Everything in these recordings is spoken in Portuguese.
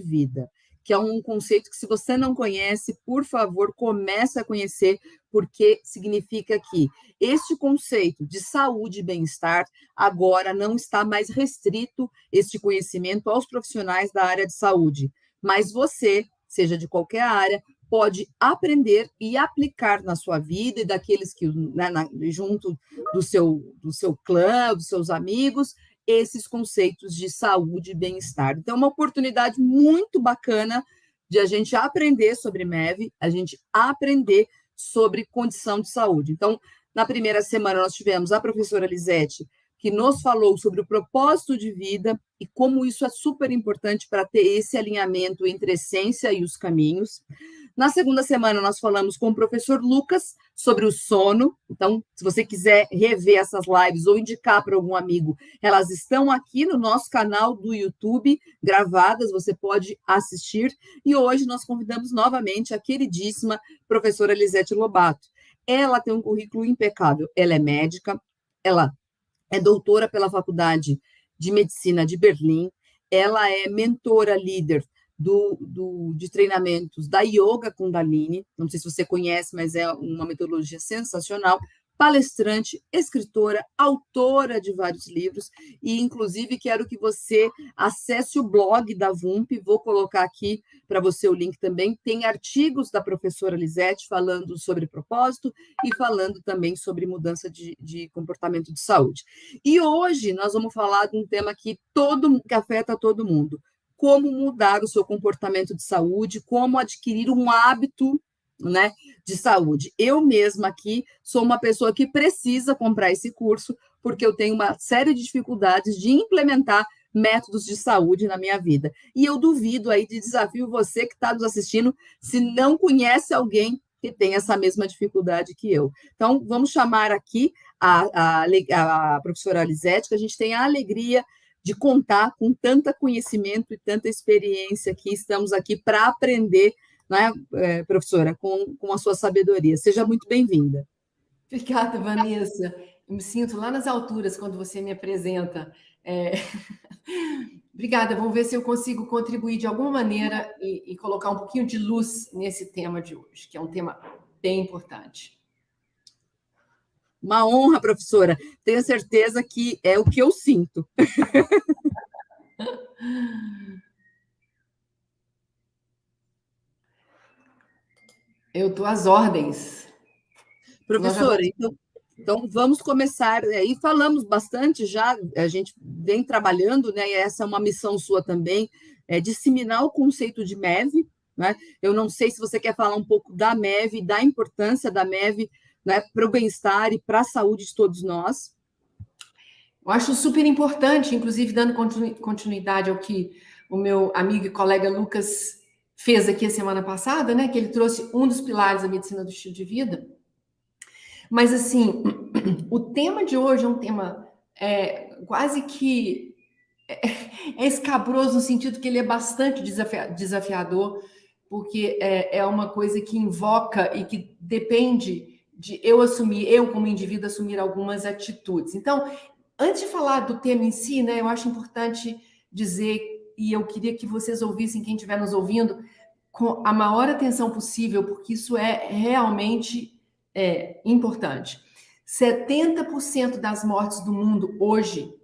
vida, que é um conceito que, se você não conhece, por favor, comece a conhecer, porque significa que este conceito de saúde e bem-estar agora não está mais restrito, este conhecimento, aos profissionais da área de saúde, mas você, seja de qualquer área, pode aprender e aplicar na sua vida e daqueles que, né, junto do seu clã, dos seus amigos, esses conceitos de saúde e bem-estar. Então, é uma oportunidade muito bacana de a gente aprender sobre MEV, a gente aprender sobre condição de saúde. Então, na primeira semana, nós tivemos a professora Lisete, que nos falou sobre o propósito de vida e como isso é super importante para ter esse alinhamento entre a essência e os caminhos. Na segunda semana, nós falamos com o professor Lucas sobre o sono. Então, se você quiser rever essas lives ou indicar para algum amigo, elas estão aqui no nosso canal do YouTube, gravadas, você pode assistir. E hoje nós convidamos novamente a queridíssima professora Lisete Lobato. Ela tem um currículo impecável, ela é médica, ela é doutora pela Faculdade de Medicina de Berlim, ela é mentora líder de treinamentos da Yoga Kundalini, não sei se você conhece, mas é uma metodologia sensacional, palestrante, escritora, autora de vários livros, e inclusive quero que você acesse o blog da VUMP, vou colocar aqui para você o link também, tem artigos da professora Lisete falando sobre propósito e falando também sobre mudança de comportamento de saúde. E hoje nós vamos falar de um tema que afeta todo mundo, como mudar o seu comportamento de saúde, como adquirir um hábito, né, de saúde. Eu mesma aqui sou uma pessoa que precisa comprar esse curso, porque eu tenho uma série de dificuldades de implementar métodos de saúde na minha vida. E eu duvido aí, desafio você que está nos assistindo, se não conhece alguém que tem essa mesma dificuldade que eu. Então, vamos chamar aqui a professora Lisete, que a gente tem a alegria de contar com tanto conhecimento e tanta experiência que estamos aqui para aprender, né, professora, com a sua sabedoria. Seja muito bem-vinda. Obrigada, Vanessa. Eu me sinto lá nas alturas quando você me apresenta. Obrigada, vamos ver se eu consigo contribuir de alguma maneira e colocar um pouquinho de luz nesse tema de hoje, que é um tema bem importante. Uma honra, professora. Tenho certeza que é o que eu sinto. Eu estou às ordens. Professora, então vamos começar. E falamos bastante já, a gente vem trabalhando, né? E essa é uma missão sua também, disseminar o conceito de MEV. Né? Eu não sei se você quer falar um pouco da MEV, da importância da MEV, né, para o bem-estar e para a saúde de todos nós. Eu acho super importante, inclusive dando continuidade ao que o meu amigo e colega Lucas fez aqui a semana passada, né? Que ele trouxe um dos pilares da medicina do estilo de vida. Mas, assim, o tema de hoje é um tema quase que escabroso, no sentido que ele é bastante desafiador, porque é uma coisa que invoca e que depende de eu como indivíduo, assumir algumas atitudes. Então, antes de falar do tema em si, né, eu acho importante dizer, e eu queria que vocês ouvissem, quem estiver nos ouvindo, com a maior atenção possível, porque isso é realmente importante. 70% das mortes do mundo hoje,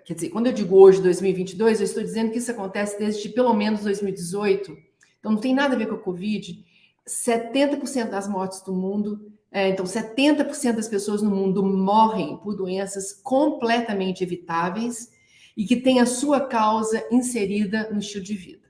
quer dizer, quando eu digo hoje, 2022, eu estou dizendo que isso acontece desde pelo menos 2018, então não tem nada a ver com a Covid. 70% das mortes do mundo, então 70% das pessoas no mundo morrem por doenças completamente evitáveis e que têm a sua causa inserida no estilo de vida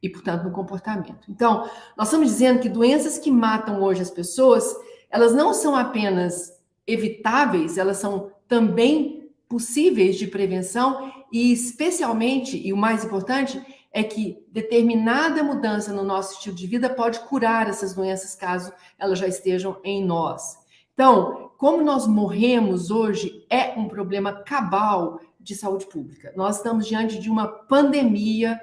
e, portanto, no comportamento. Então, nós estamos dizendo que doenças que matam hoje as pessoas, elas não são apenas evitáveis, elas são também possíveis de prevenção e, especialmente, e o mais importante, é que determinada mudança no nosso estilo de vida pode curar essas doenças caso elas já estejam em nós. Então, como nós morremos hoje é um problema cabal de saúde pública. Nós estamos diante de uma pandemia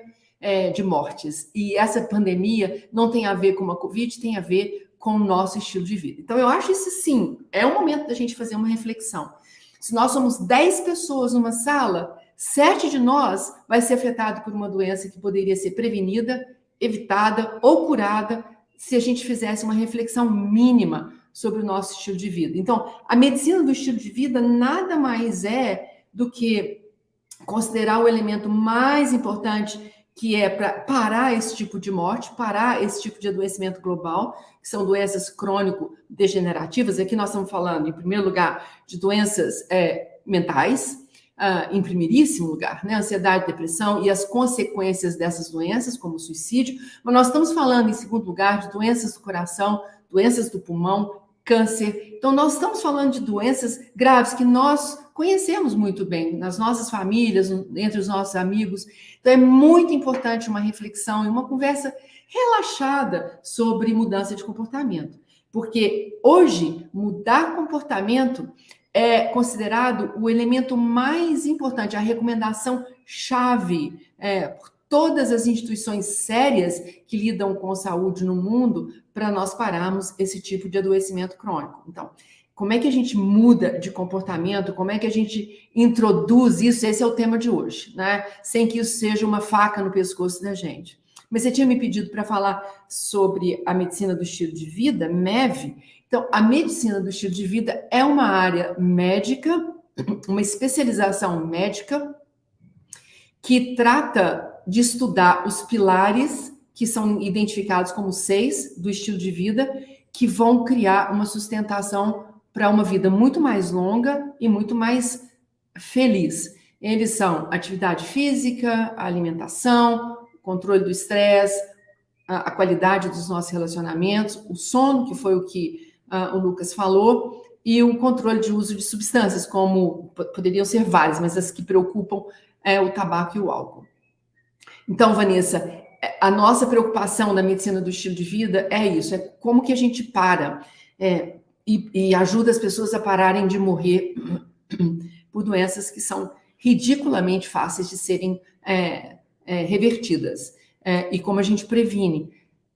de mortes. E essa pandemia não tem a ver com uma Covid, tem a ver com o nosso estilo de vida. Então, eu acho isso, sim, é um momento da gente fazer uma reflexão. Se nós somos 10 pessoas numa sala, 7 de nós vai ser afetado por uma doença que poderia ser prevenida, evitada ou curada se a gente fizesse uma reflexão mínima sobre o nosso estilo de vida. Então, a medicina do estilo de vida nada mais é do que considerar o elemento mais importante, que é para parar esse tipo de morte, parar esse tipo de adoecimento global, que são doenças crônico-degenerativas. Aqui nós estamos falando, em primeiro lugar, de doenças mentais, em primeiríssimo lugar, né? Ansiedade, depressão e as consequências dessas doenças, como o suicídio. Mas nós estamos falando, em segundo lugar, de doenças do coração, doenças do pulmão, câncer. Então, nós estamos falando de doenças graves que nós conhecemos muito bem nas nossas famílias, entre os nossos amigos. Então, é muito importante uma reflexão e uma conversa relaxada sobre mudança de comportamento. Porque hoje, mudar comportamento é considerado o elemento mais importante, a recomendação chave por todas as instituições sérias que lidam com saúde no mundo para nós pararmos esse tipo de adoecimento crônico. Então, como é que a gente muda de comportamento? Como é que a gente introduz isso? Esse é o tema de hoje, né? Sem que isso seja uma faca no pescoço da gente. Mas você tinha me pedido para falar sobre a medicina do estilo de vida, MEV. Então, a medicina do estilo de vida é uma área médica, uma especialização médica que trata de estudar os pilares que são identificados como 6 do estilo de vida, que vão criar uma sustentação para uma vida muito mais longa e muito mais feliz. Eles são atividade física, alimentação, controle do estresse, a qualidade dos nossos relacionamentos, o sono, que foi o que o Lucas falou, e o controle de uso de substâncias, como poderiam ser várias, mas as que preocupam é o tabaco e o álcool. Então, Vanessa, a nossa preocupação na medicina do estilo de vida é isso, é como que a gente para e ajuda as pessoas a pararem de morrer por doenças que são ridiculamente fáceis de serem revertidas. E como a gente previne.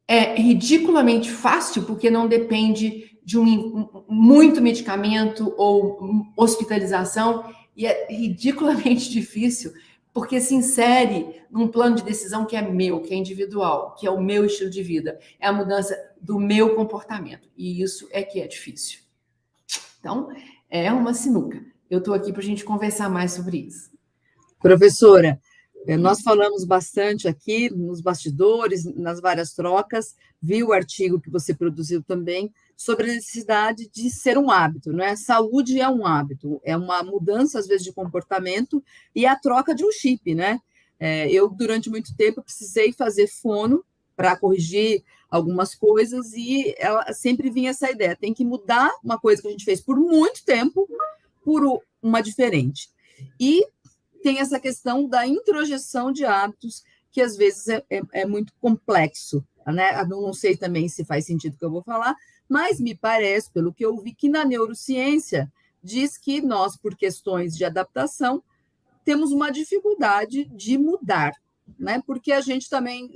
É ridiculamente fácil porque não depende de muito medicamento ou hospitalização, e é ridiculamente difícil porque se insere num plano de decisão que é meu, que é individual, que é o meu estilo de vida, é a mudança do meu comportamento, e isso é que é difícil. Então, é uma sinuca. Eu estou aqui para a gente conversar mais sobre isso. Professora, nós falamos bastante aqui nos bastidores, nas várias trocas, vi o artigo que você produziu também sobre a necessidade de ser um hábito, né? Saúde é um hábito, é uma mudança, às vezes, de comportamento e a troca de um chip, né? Eu, durante muito tempo, precisei fazer fono para corrigir algumas coisas e ela sempre vinha essa ideia, tem que mudar uma coisa que a gente fez por muito tempo por uma diferente. E tem essa questão da introjeção de hábitos, que às vezes é muito complexo, né? Não sei também se faz sentido o que eu vou falar, mas me parece, pelo que eu vi, que na neurociência diz que nós, por questões de adaptação, temos uma dificuldade de mudar, né? Porque a gente também,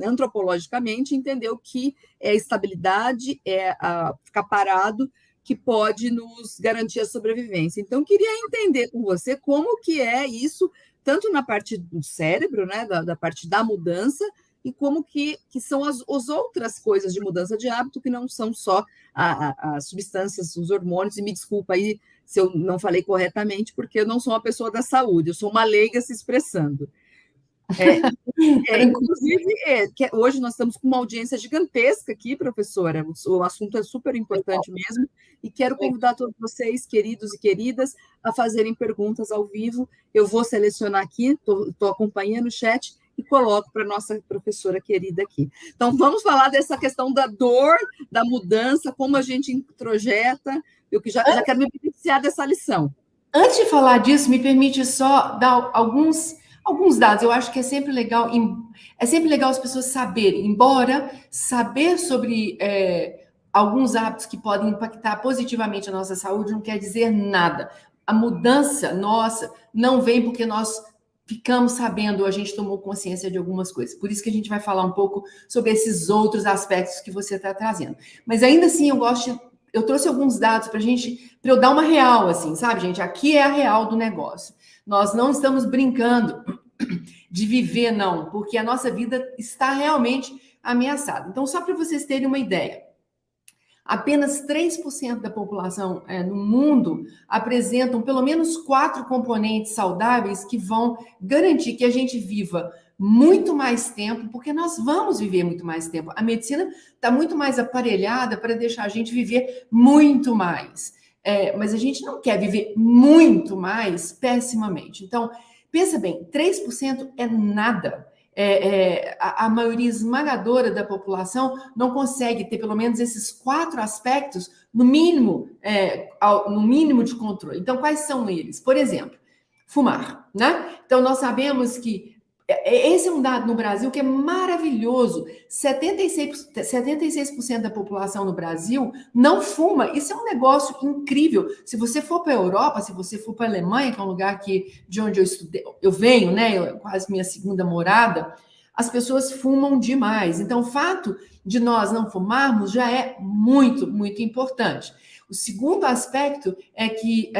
antropologicamente, entendeu que é a estabilidade, ficar parado, que pode nos garantir a sobrevivência. Então, queria entender com você como que é isso, tanto na parte do cérebro, né, da parte da mudança, e como que são as outras coisas de mudança de hábito, que não são só as substâncias, os hormônios, e me desculpa aí se eu não falei corretamente, porque eu não sou uma pessoa da saúde, eu sou uma leiga se expressando. Inclusive, hoje nós estamos com uma audiência gigantesca aqui, professora, o assunto é super importante mesmo, e quero convidar todos vocês, queridos e queridas, a fazerem perguntas ao vivo. Eu vou selecionar aqui, estou acompanhando o chat, e coloco para a nossa professora querida aqui. Então, vamos falar dessa questão da dor, da mudança, como a gente introjeta, eu que já quero me beneficiar dessa lição. Antes de falar disso, me permite só dar alguns dados. Eu acho que é sempre legal as pessoas saberem, embora saber sobre alguns hábitos que podem impactar positivamente a nossa saúde não quer dizer nada. A mudança nossa não vem porque nós ficamos sabendo, a gente tomou consciência de algumas coisas. Por isso que a gente vai falar um pouco sobre esses outros aspectos que você está trazendo. Mas ainda assim, eu gosto de eu trouxe alguns dados para eu dar uma real, assim, sabe, gente? Aqui é a real do negócio. Nós não estamos brincando de viver, não, porque a nossa vida está realmente ameaçada. Então, só para vocês terem uma ideia, apenas 3% da população no mundo apresentam pelo menos 4 componentes saudáveis que vão garantir que a gente viva muito mais tempo, porque nós vamos viver muito mais tempo. A medicina está muito mais aparelhada para deixar a gente viver muito mais. Mas a gente não quer viver muito mais pessimamente. Então, pensa bem, 3% é nada. A maioria esmagadora da população não consegue ter pelo menos esses 4 aspectos no mínimo de controle. Então, quais são eles? Por exemplo, fumar, né? Então, nós sabemos que esse é um dado no Brasil que é maravilhoso. 76% da população no Brasil não fuma. Isso é um negócio incrível. Se você for para a Europa, se você for para a Alemanha, que é um lugar de onde eu venho, né? Quase minha segunda morada, as pessoas fumam demais. Então, o fato de nós não fumarmos já é muito, muito importante. O segundo aspecto é que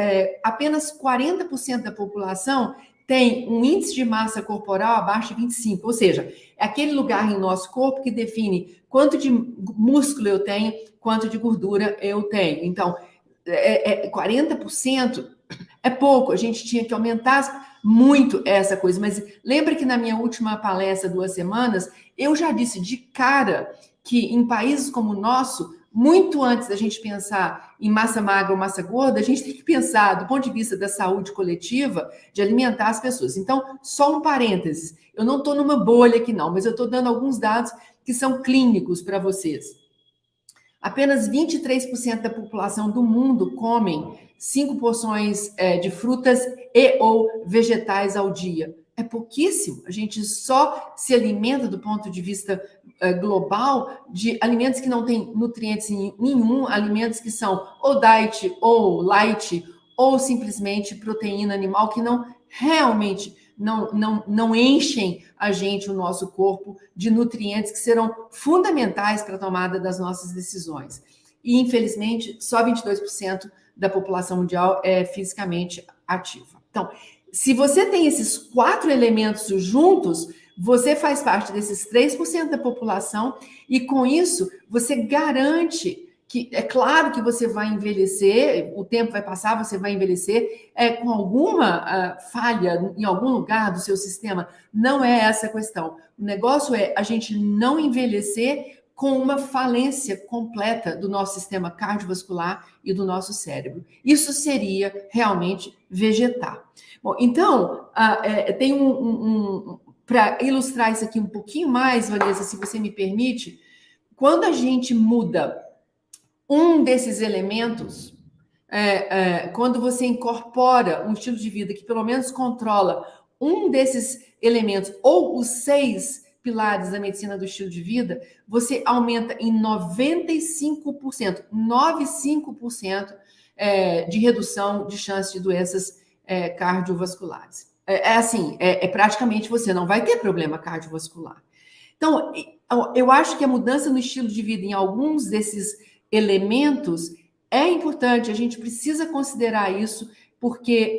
apenas 40% da população tem um índice de massa corporal abaixo de 25, ou seja, é aquele lugar em nosso corpo que define quanto de músculo eu tenho, quanto de gordura eu tenho. Então, 40% é pouco, a gente tinha que aumentar muito essa coisa, mas lembra que na minha última palestra, 2 semanas, eu já disse de cara que em países como o nosso, muito antes da gente pensar em massa magra ou massa gorda, a gente tem que pensar do ponto de vista da saúde coletiva, de alimentar as pessoas. Então, só um parênteses, eu não estou numa bolha aqui não, mas eu estou dando alguns dados que são clínicos para vocês. Apenas 23% da população do mundo comem 5 porções de frutas e ou vegetais ao dia. É pouquíssimo. A gente só se alimenta do ponto de vista global de alimentos que não têm nutrientes nenhum, alimentos que são ou diet ou light ou simplesmente proteína animal que não realmente não enchem a gente, o nosso corpo, de nutrientes que serão fundamentais para a tomada das nossas decisões. E, infelizmente, só 22% da população mundial é fisicamente ativa. Então, se você tem esses 4 elementos juntos, você faz parte desses 3% da população e, com isso, você garante que, é claro que você vai envelhecer, o tempo vai passar, você vai envelhecer com alguma falha em algum lugar do seu sistema. Não é essa a questão. O negócio é a gente não envelhecer com uma falência completa do nosso sistema cardiovascular e do nosso cérebro. Isso seria realmente vegetar. Bom, então, tem para ilustrar isso aqui um pouquinho mais, Vanessa, se você me permite, quando a gente muda um desses elementos, quando você incorpora um estilo de vida que pelo menos controla um desses elementos, ou os 6 pilares da medicina do estilo de vida, você aumenta em 95%, 95% de redução de chance de doenças cardiovasculares. Praticamente você não vai ter problema cardiovascular. Então, eu acho que a mudança no estilo de vida em alguns desses elementos é importante, a gente precisa considerar isso, porque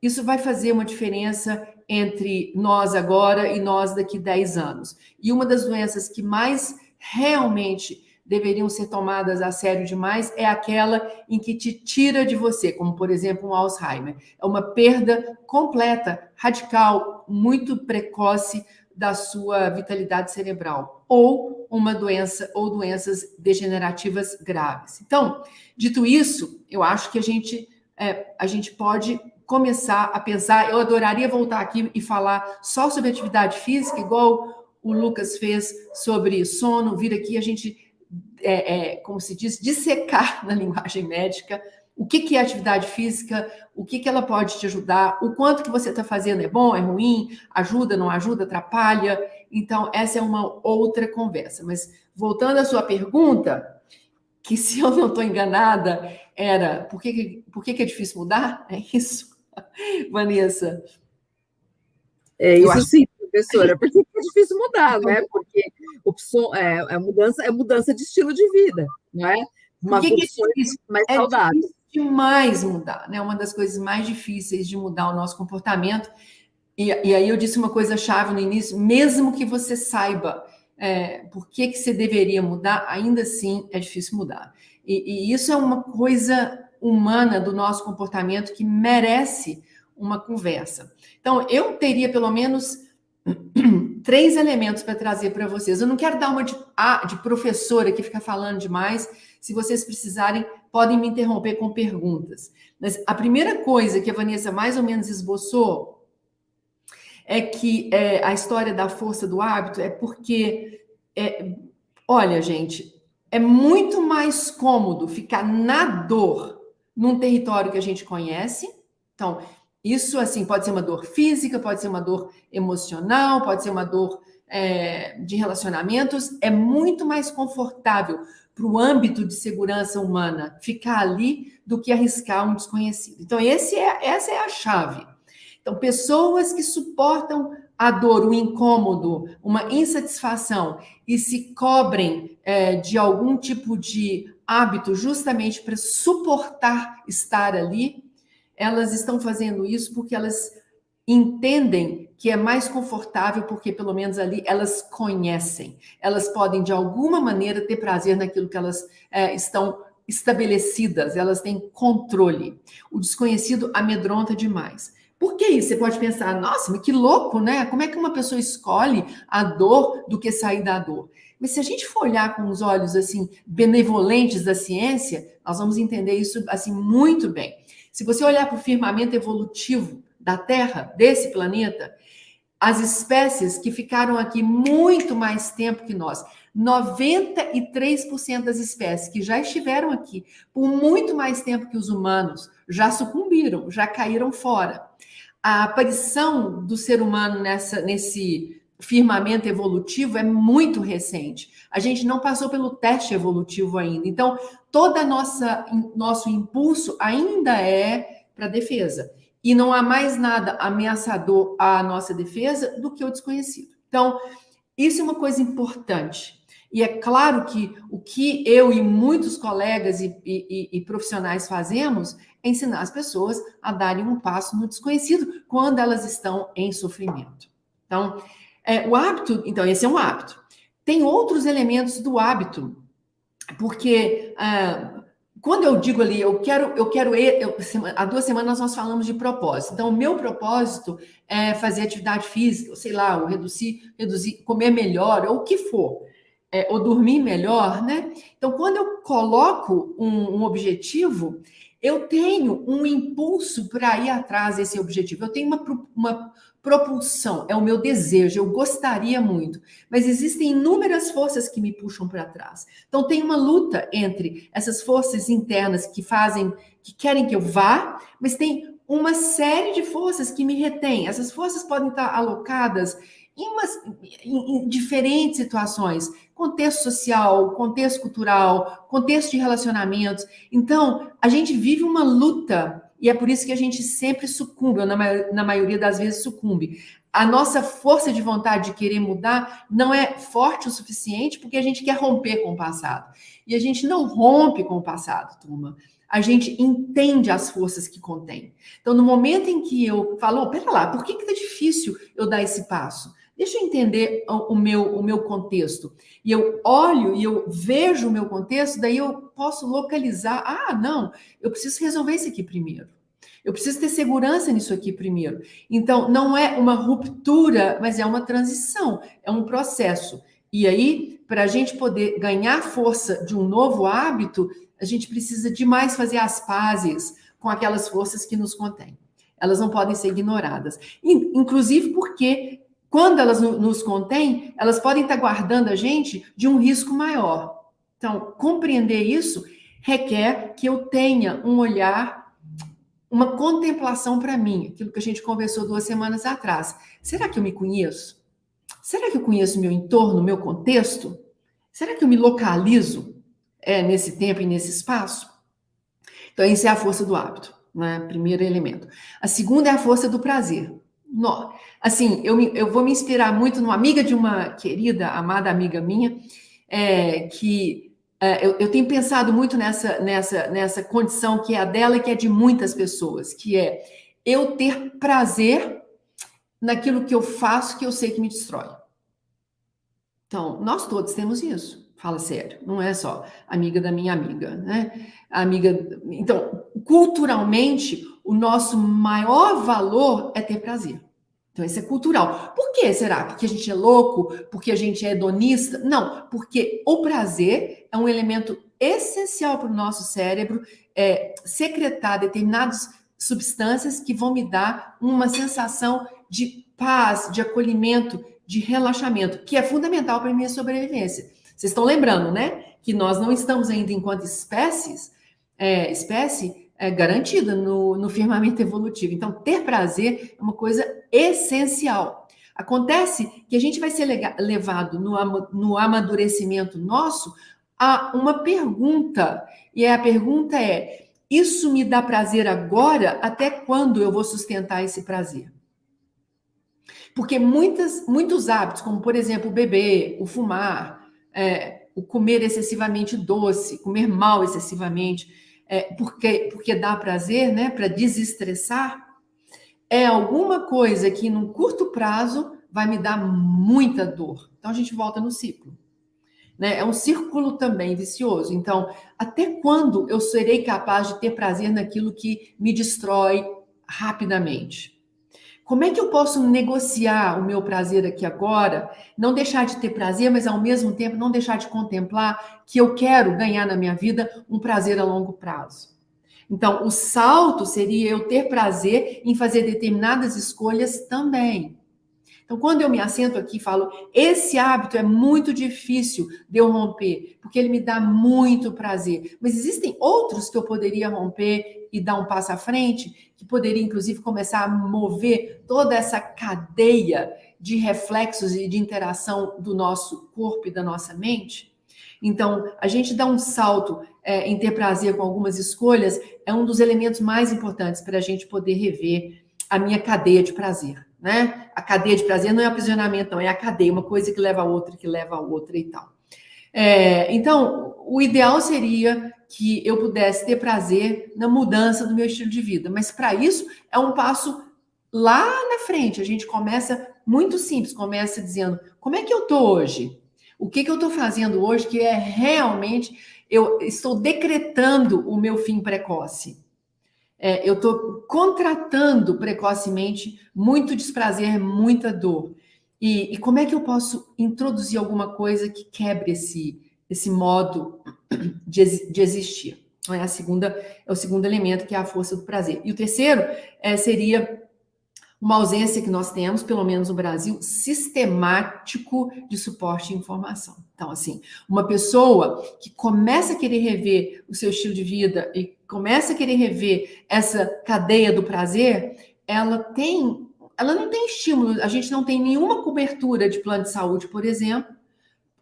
isso vai fazer uma diferença entre nós agora e nós daqui 10 anos. E uma das doenças que mais realmente deveriam ser tomadas a sério demais é aquela em que te tira de você, como, por exemplo, um Alzheimer. É uma perda completa, radical, muito precoce da sua vitalidade cerebral, ou uma doença, ou doenças degenerativas graves. Então, dito isso, eu acho que a gente pode começar a pensar. Eu adoraria voltar aqui e falar só sobre atividade física, igual o Lucas fez sobre sono, vir aqui a gente, como se diz, dissecar na linguagem médica o que é atividade física, o que ela pode te ajudar, o quanto que você está fazendo é bom, é ruim, ajuda, não ajuda, atrapalha. Então, essa é uma outra conversa. Mas, voltando à sua pergunta, que se eu não estou enganada, era por que é difícil mudar? É isso, Vanessa? Sim, professora, porque é difícil mudar, não é? Porque mudança de estilo de vida, não é? Uma que é opções difícil? mais É saudável. difícil demais mudar, né? Uma das coisas mais difíceis de mudar o nosso comportamento. E aí eu disse uma coisa chave no início, mesmo que você saiba por que você deveria mudar, ainda assim é difícil mudar. E isso é uma coisa humana do nosso comportamento que merece uma conversa. Então, eu teria pelo menos 3 elementos para trazer para vocês. Eu não quero dar uma de professora que fica falando demais. Se vocês precisarem, podem me interromper com perguntas. Mas a primeira coisa que a Vanessa mais ou menos esboçou é que a história da força do hábito é porque, olha, gente, é muito mais cômodo ficar na dor num território que a gente conhece. Então, isso, assim, pode ser uma dor física, pode ser uma dor emocional, pode ser uma dor de relacionamentos. É muito mais confortável para o âmbito de segurança humana ficar ali do que arriscar um desconhecido. Então, essa é a chave. Então, pessoas que suportam a dor, o incômodo, uma insatisfação e se cobrem de algum tipo de hábito justamente para suportar estar ali, elas estão fazendo isso porque elas entendem que é mais confortável, porque pelo menos ali elas conhecem. Elas podem, de alguma maneira, ter prazer naquilo que elas estão estabelecidas, elas têm controle. O desconhecido amedronta demais. Por que isso? Você pode pensar, nossa, mas que louco, né? Como é que uma pessoa escolhe a dor do que sair da dor? Mas se a gente for olhar com os olhos assim benevolentes da ciência, nós vamos entender isso assim muito bem. Se você olhar para o firmamento evolutivo da Terra, desse planeta, as espécies que ficaram aqui muito mais tempo que nós, 93% das espécies que já estiveram aqui por muito mais tempo que os humanos, já sucumbiram, já caíram fora. A aparição do ser humano nesse firmamento evolutivo é muito recente. A gente não passou pelo teste evolutivo ainda. Então, todo nosso impulso ainda é para defesa. E não há mais nada ameaçador à nossa defesa do que o desconhecido. Então, isso é uma coisa importante. E é claro que o que eu e muitos colegas e profissionais fazemos é ensinar as pessoas a darem um passo no desconhecido quando elas estão em sofrimento. Então, o hábito, então, esse é um hábito. Tem outros elementos do hábito, porque quando eu digo ali, há 2 semanas nós falamos de propósito. Então, o meu propósito é fazer atividade física, ou sei lá, ou reduzir, comer melhor, ou o que for. Ou dormir melhor, né? Então, quando eu coloco um objetivo, eu tenho um impulso para ir atrás desse objetivo. Eu tenho uma propulsão, é o meu desejo, eu gostaria muito. Mas existem inúmeras forças que me puxam para trás. Então, tem uma luta entre essas forças internas que querem que eu vá, mas uma série de forças que me retêm. Essas forças podem estar alocadas em diferentes situações, contexto social, contexto cultural, contexto de relacionamentos. Então, a gente vive uma luta e é por isso que a gente sempre sucumbe, ou na maioria das vezes sucumbe. A nossa força de vontade de querer mudar não é forte o suficiente porque a gente quer romper com o passado. E a gente não rompe com o passado, turma. A gente entende as forças que contém. Então, no momento em que eu falo, pera lá, por que tá difícil eu dar esse passo? Deixa eu entender o meu contexto. E eu olho e eu vejo o meu contexto, daí eu posso localizar. Ah, não, eu preciso resolver isso aqui primeiro. Eu preciso ter segurança nisso aqui primeiro. Então, não é uma ruptura, mas é uma transição, é um processo. E aí, para a gente poder ganhar força de um novo hábito, a gente precisa demais fazer as pazes com aquelas forças que nos contêm. Elas não podem ser ignoradas. Inclusive porque quando elas nos contêm, elas podem estar guardando a gente de um risco maior. Então, compreender isso requer que eu tenha um olhar, uma contemplação para mim, aquilo que a gente conversou 2 semanas atrás. Será que eu me conheço? Será que eu conheço o meu entorno, o meu contexto? Será que eu me localizo nesse tempo e nesse espaço? Então, isso é a força do hábito, né? Primeiro elemento. A segunda é a força do prazer. Assim, eu vou me inspirar muito numa amiga de uma querida, amada amiga minha, que eu tenho pensado muito nessa condição que é a dela e que é de muitas pessoas, que é eu ter prazer naquilo que eu faço que eu sei que me destrói. Então, nós todos temos isso. Fala sério, não é só amiga da minha amiga, né? Então, culturalmente, o nosso maior valor é ter prazer. Então, isso é cultural. Por que será? Porque a gente é louco? Porque a gente é hedonista? Não, porque o prazer é um elemento essencial para o nosso cérebro secretar determinadas substâncias que vão me dar uma sensação de paz, de acolhimento, de relaxamento, que é fundamental para a minha sobrevivência. Vocês estão lembrando, né? Que nós não estamos ainda, enquanto espécie garantida no firmamento evolutivo. Então, ter prazer é uma coisa essencial. Acontece que a gente vai ser levado no amadurecimento nosso a uma pergunta. E a pergunta é: isso me dá prazer agora? Até quando eu vou sustentar esse prazer? Porque muitos hábitos, como, por exemplo, o beber, o fumar, o comer excessivamente doce, comer mal excessivamente, porque dá prazer, né, para desestressar, é alguma coisa que, num curto prazo, vai me dar muita dor. Então, a gente volta no ciclo. Né? É um círculo também vicioso. Então, até quando eu serei capaz de ter prazer naquilo que me destrói rapidamente? Como é que eu posso negociar o meu prazer aqui agora, não deixar de ter prazer, mas ao mesmo tempo não deixar de contemplar que eu quero ganhar na minha vida um prazer a longo prazo? Então, o salto seria eu ter prazer em fazer determinadas escolhas também. Então, quando eu me assento aqui e falo, esse hábito é muito difícil de eu romper, porque ele me dá muito prazer. Mas existem outros que eu poderia romper e dar um passo à frente, que poderia, inclusive, começar a mover toda essa cadeia de reflexos e de interação do nosso corpo e da nossa mente. Então, a gente dá um salto em ter prazer com algumas escolhas, é um dos elementos mais importantes para a gente poder rever a minha cadeia de prazer. Né? A cadeia de prazer não é aprisionamento, não, é a cadeia, uma coisa que leva a outra, que leva a outra e tal. Então, o ideal seria que eu pudesse ter prazer na mudança do meu estilo de vida, mas para isso é um passo lá na frente. A gente começa muito simples, começa dizendo, como é que eu estou hoje? O que eu estou fazendo hoje que é realmente, eu estou decretando o meu fim precoce. Eu estou contratando precocemente muito desprazer, muita dor. E como é que eu posso introduzir alguma coisa que quebre esse modo de existir? É o segundo elemento, que é a força do prazer. E o terceiro seria uma ausência que nós temos, pelo menos no Brasil, sistemático de suporte à informação. Então, assim, uma pessoa que começa a querer rever o seu estilo de vida e começa a querer rever essa cadeia do prazer, ela não tem estímulo, a gente não tem nenhuma cobertura de plano de saúde, por exemplo,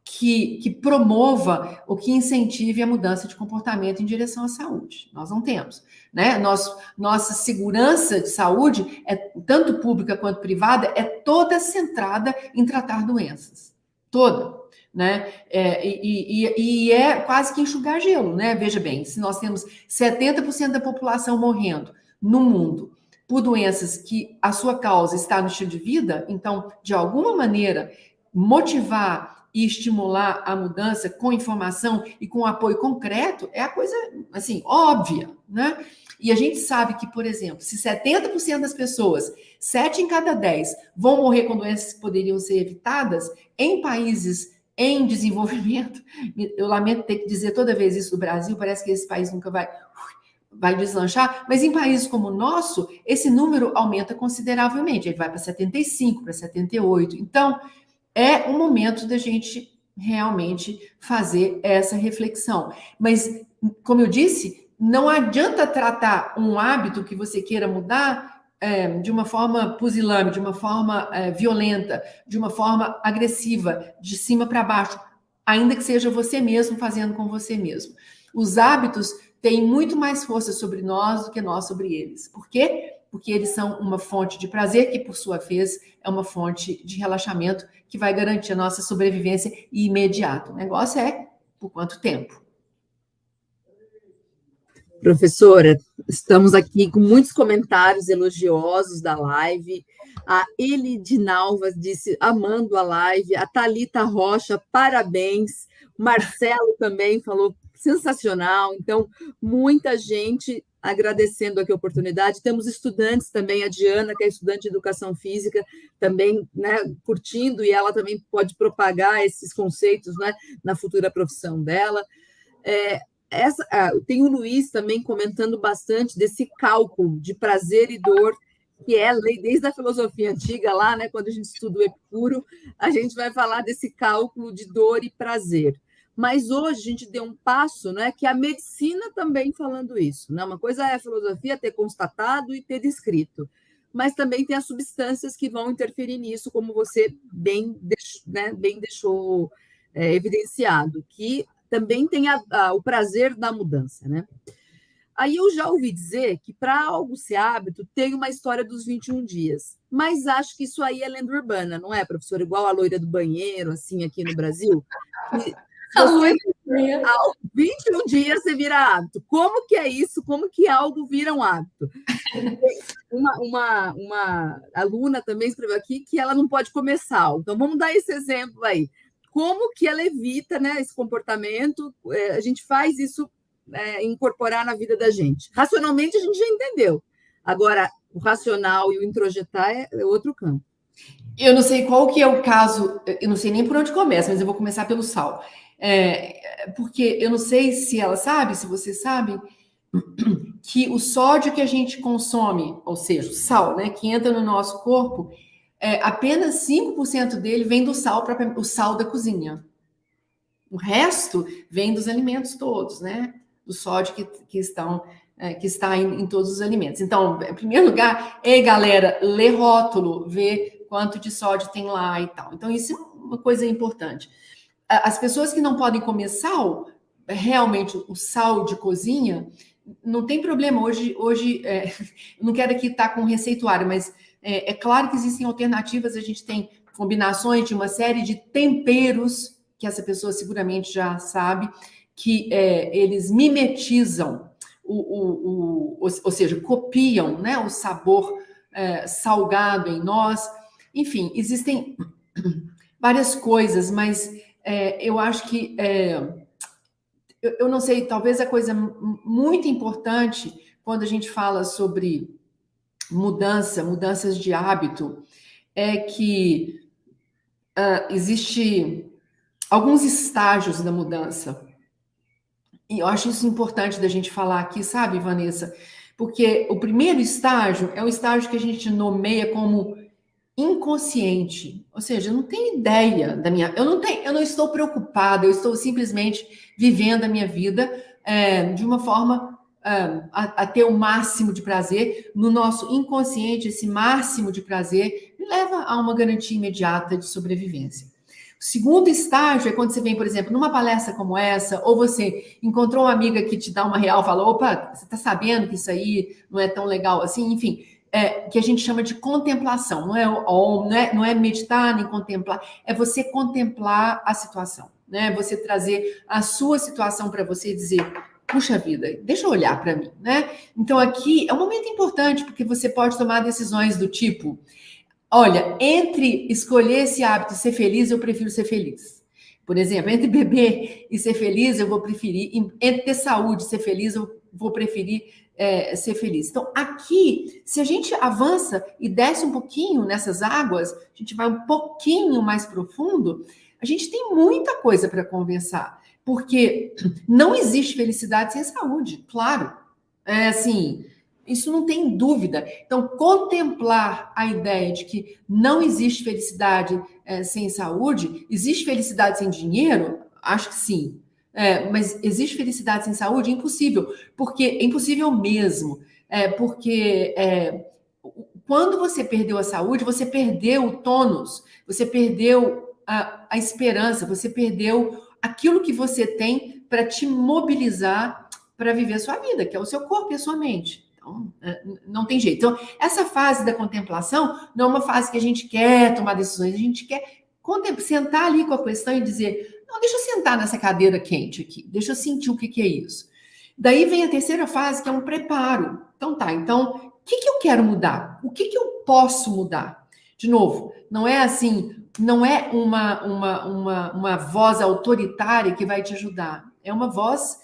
que promova ou que incentive a mudança de comportamento em direção à saúde. Nós não temos. Né? Nossa segurança de saúde, tanto pública quanto privada, é toda centrada em tratar doenças. Toda. Né? E é quase que enxugar gelo. Né? Veja bem, se nós temos 70% da população morrendo no mundo por doenças que a sua causa está no estilo de vida, então, de alguma maneira, motivar e estimular a mudança com informação e com apoio concreto é a coisa, assim, óbvia, né? E a gente sabe que, por exemplo, se 70% das pessoas, 7 em cada 10, vão morrer com doenças que poderiam ser evitadas, em países em desenvolvimento, eu lamento ter que dizer toda vez isso do Brasil, parece que esse país nunca vai deslanchar, mas em países como o nosso, esse número aumenta consideravelmente, ele vai para 75, para 78, então é o momento da gente realmente fazer essa reflexão. Mas, como eu disse, não adianta tratar um hábito que você queira mudar de uma forma pusilânime, de uma forma violenta, de uma forma agressiva, de cima para baixo, ainda que seja você mesmo fazendo com você mesmo. Os hábitos têm muito mais força sobre nós do que nós sobre eles. Por quê? Porque eles são uma fonte de prazer, que, por sua vez, é uma fonte de relaxamento que vai garantir a nossa sobrevivência imediata. O negócio é por quanto tempo, Professora, estamos aqui com muitos comentários elogiosos da live. A Elidinalva disse, amando a live. A Thalita Rocha, parabéns. O Marcelo também falou, sensacional. Então, muita gente agradecendo aqui a oportunidade. Temos estudantes também, a Diana, que é estudante de Educação Física, também, né, curtindo, e ela também pode propagar esses conceitos, né, na futura profissão dela. Tem o Luiz também comentando bastante desse cálculo de prazer e dor, que é lei desde a filosofia antiga lá, né, quando a gente estuda o Epicuro, a gente vai falar desse cálculo de dor e prazer. Mas hoje a gente deu um passo, né, que a medicina também falando isso. Né? Uma coisa é a filosofia ter constatado e ter descrito, mas também tem as substâncias que vão interferir nisso, como você bem deixou evidenciado, que também tem o prazer da mudança, né? Aí eu já ouvi dizer que para algo ser hábito tem uma história dos 21 dias, mas acho que isso aí é lenda urbana, não é, professor? Igual a loira do banheiro, assim, aqui no Brasil. Que A você, loira. 21 dias você vira hábito. Como que é isso? Como que algo vira um hábito? Uma aluna também escreveu aqui que ela não pode comer sal. Então, vamos dar esse exemplo aí. Como que ela evita, né, esse comportamento? A gente faz isso incorporar na vida da gente. Racionalmente, a gente já entendeu. Agora, o racional e o introjetar é outro campo. Eu não sei qual que é o caso, eu não sei nem por onde começa, mas eu vou começar pelo sal. Porque eu não sei se ela sabe, se você sabe, que o sódio que a gente consome, ou seja, o sal, né, que entra no nosso corpo, apenas 5% dele vem do sal, o sal da cozinha. O resto vem dos alimentos todos, né? Do sódio que está em todos os alimentos. Então, em primeiro lugar, galera, lê rótulo, vê quanto de sódio tem lá e tal. Então, isso é uma coisa importante. As pessoas que não podem comer sal, realmente o sal de cozinha, não tem problema. Hoje eu não quero aqui estar com receituário, mas é claro que existem alternativas. A gente tem combinações de uma série de temperos que essa pessoa seguramente já sabe, que eles mimetizam, ou seja, copiam, né, o sabor salgado em nós. Enfim, existem várias coisas, mas eu acho que eu não sei, talvez a coisa muito importante quando a gente fala sobre mudanças de hábito, é que existe alguns estágios da mudança. E eu acho isso importante da gente falar aqui, sabe, Vanessa? Porque o primeiro estágio é o estágio que a gente nomeia como inconsciente, ou seja, eu não tenho ideia da minha, eu não estou preocupada, eu estou simplesmente vivendo a minha vida de uma forma a ter o máximo de prazer. No nosso inconsciente, esse máximo de prazer me leva a uma garantia imediata de sobrevivência. O segundo estágio é quando você vem, por exemplo, numa palestra como essa, ou você encontrou uma amiga que te dá uma real, fala, opa, você está sabendo que isso aí não é tão legal assim, enfim, que a gente chama de contemplação, não é meditar nem contemplar, é você contemplar a situação, né? Você trazer a sua situação para você e dizer, puxa vida, deixa eu olhar para mim, né? Então aqui é um momento importante, porque você pode tomar decisões do tipo, olha, entre escolher esse hábito e ser feliz, eu prefiro ser feliz. Por exemplo, entre beber e ser feliz, eu vou preferir. Entre ter saúde e ser feliz, eu vou preferir ser feliz. Então, aqui, se a gente avança e desce um pouquinho nessas águas, a gente vai um pouquinho mais profundo, a gente tem muita coisa para conversar. Porque não existe felicidade sem saúde, claro. Assim, isso não tem dúvida. Então, contemplar a ideia de que não existe felicidade sem saúde, existe felicidade sem dinheiro? Acho que sim. Mas existe felicidade sem saúde? Impossível. Porque é impossível mesmo. Porque quando você perdeu a saúde, você perdeu o tônus, você perdeu a esperança, você perdeu aquilo que você tem para te mobilizar para viver a sua vida, que é o seu corpo e a sua mente. Então, não tem jeito. Então, essa fase da contemplação não é uma fase que a gente quer tomar decisões, a gente quer sentar ali com a questão e dizer, não, deixa eu sentar nessa cadeira quente aqui, deixa eu sentir o que é isso. Daí vem a terceira fase, que é um preparo. Então tá, então, o que eu quero mudar? O que eu posso mudar? De novo, não é assim, não é uma voz autoritária que vai te ajudar. É uma voz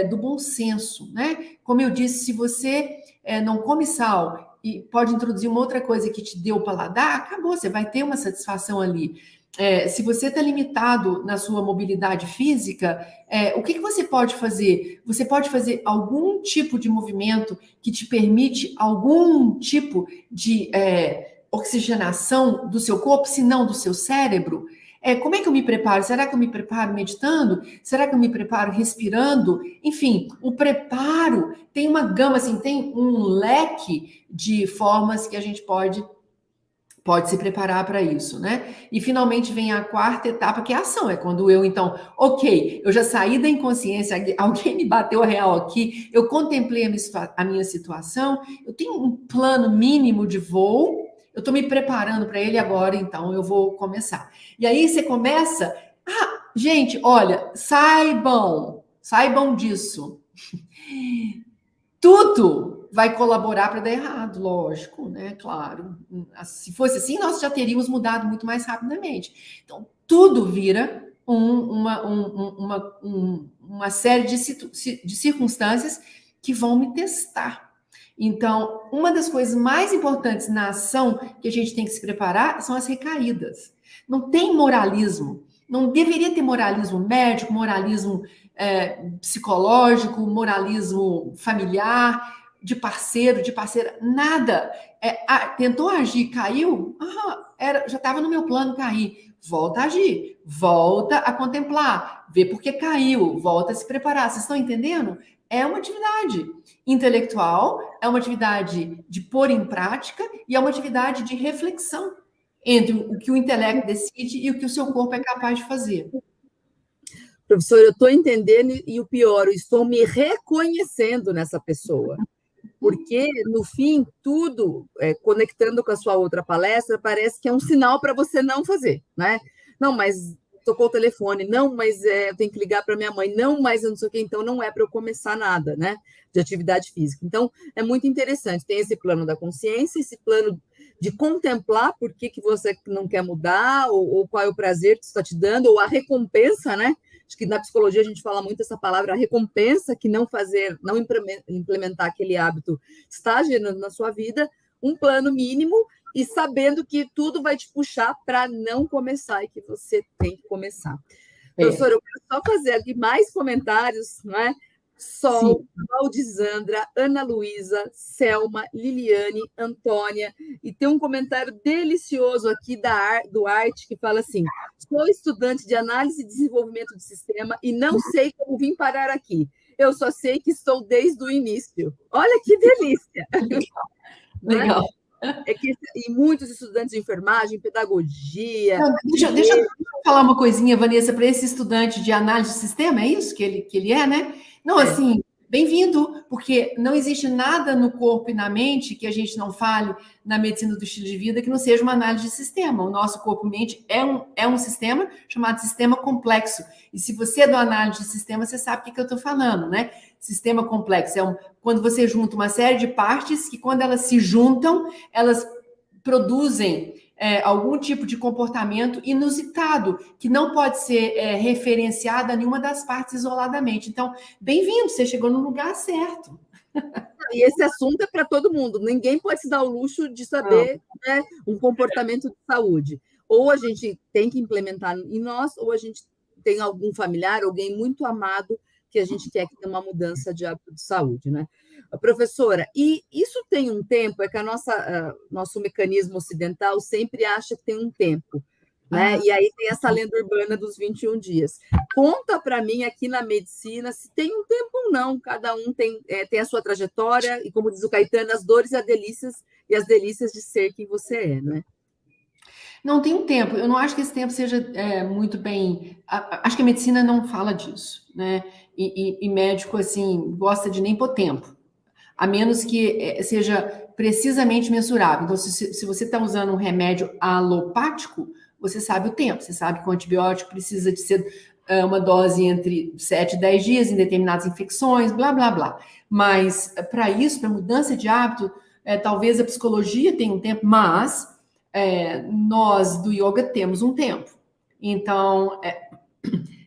do bom senso, né? Como eu disse, se você não come sal e pode introduzir uma outra coisa que te dê o paladar, acabou, você vai ter uma satisfação ali. Se você está limitado na sua mobilidade física, o que você pode fazer? Você pode fazer algum tipo de movimento que te permite algum tipo de oxigenação do seu corpo, se não do seu cérebro? Como é que eu me preparo? Será que eu me preparo meditando? Será que eu me preparo respirando? Enfim, o preparo tem uma gama, assim, tem um leque de formas que a gente pode se preparar para isso, né? E finalmente vem a quarta etapa, que é a ação. É quando eu, então, ok, eu já saí da inconsciência, alguém me bateu a real aqui, eu contemplei a minha situação, eu tenho um plano mínimo de voo, eu estou me preparando para ele agora, então eu vou começar. E aí você começa, gente, olha, saibam disso. Tudo vai colaborar para dar errado, lógico, né? Claro. Se fosse assim, nós já teríamos mudado muito mais rapidamente. Então, tudo vira uma série de circunstâncias que vão me testar. Então, uma das coisas mais importantes na ação que a gente tem que se preparar são as recaídas. Não tem moralismo. Não deveria ter moralismo médico, moralismo psicológico, moralismo familiar, de parceiro, de parceira, nada. Tentou agir, caiu? Já estava no meu plano cair. Volta a agir, volta a contemplar, vê por que caiu, volta a se preparar. Vocês estão entendendo? É uma atividade intelectual, é uma atividade de pôr em prática e é uma atividade de reflexão entre o que o intelecto decide e o que o seu corpo é capaz de fazer. Professor, eu estou entendendo e o pior, eu estou me reconhecendo nessa pessoa. Porque, no fim, tudo, conectando com a sua outra palestra, parece que é um sinal para você não fazer, né? Não, mas tocou o telefone, não, mas eu tenho que ligar para minha mãe, não, mas eu não sei o quê, então não é para eu começar nada, né? De atividade física. Então, é muito interessante. Tem esse plano da consciência, esse plano de contemplar por que você não quer mudar, ou qual é o prazer que isso está te dando, ou a recompensa, né? Acho que na psicologia a gente fala muito essa palavra, a recompensa, que não implementar aquele hábito está gerando na sua vida, um plano mínimo e sabendo que tudo vai te puxar para não começar e que você tem que começar. Professora, eu quero só fazer aqui mais comentários, não é? Sol, Valdizandra, Ana Luísa, Selma, Liliane, Antônia, e tem um comentário delicioso aqui do Arte que fala assim: sou estudante de análise e desenvolvimento de sistema e não sei como vim parar aqui. Eu só sei que estou desde o início. Olha que delícia! Legal. E muitos estudantes de enfermagem, pedagogia. Não, deixa eu falar uma coisinha, Vanessa, para esse estudante de análise de sistema, é isso que ele é, né? Não, assim, bem-vindo, porque não existe nada no corpo e na mente que a gente não fale na medicina do estilo de vida que não seja uma análise de sistema. O nosso corpo e mente é um sistema chamado sistema complexo. E se você é do análise de sistema, você sabe o que eu estou falando, né? Sistema complexo quando você junta uma série de partes que, quando elas se juntam, elas produzem algum tipo de comportamento inusitado, que não pode ser referenciado a nenhuma das partes isoladamente. Então, bem-vindo, você chegou no lugar certo. E esse assunto é para todo mundo. Ninguém pode se dar o luxo de saber, né, um comportamento de saúde. Ou a gente tem que implementar em nós, ou a gente tem algum familiar, alguém muito amado, que a gente quer que tenha uma mudança de hábito de saúde, né? Professora, e isso tem um tempo, é que nosso mecanismo ocidental sempre acha que tem um tempo, né? E aí tem essa lenda urbana dos 21 dias. Conta para mim aqui na medicina se tem um tempo ou não, cada um tem a sua trajetória, e como diz o Caetano, as dores e as delícias de ser quem você é, né? Não tem um tempo, eu não acho que esse tempo seja muito bem... Acho que a medicina não fala disso, né? E médico, assim, gosta de nem pôr tempo, a menos que seja precisamente mensurável. Então, se você está usando um remédio alopático, você sabe o tempo, você sabe que o antibiótico precisa de ser uma dose entre 7 e 10 dias em determinadas infecções, blá, blá, blá. Mas, para isso, para mudança de hábito, talvez a psicologia tenha um tempo, mas nós do yoga temos um tempo. Então,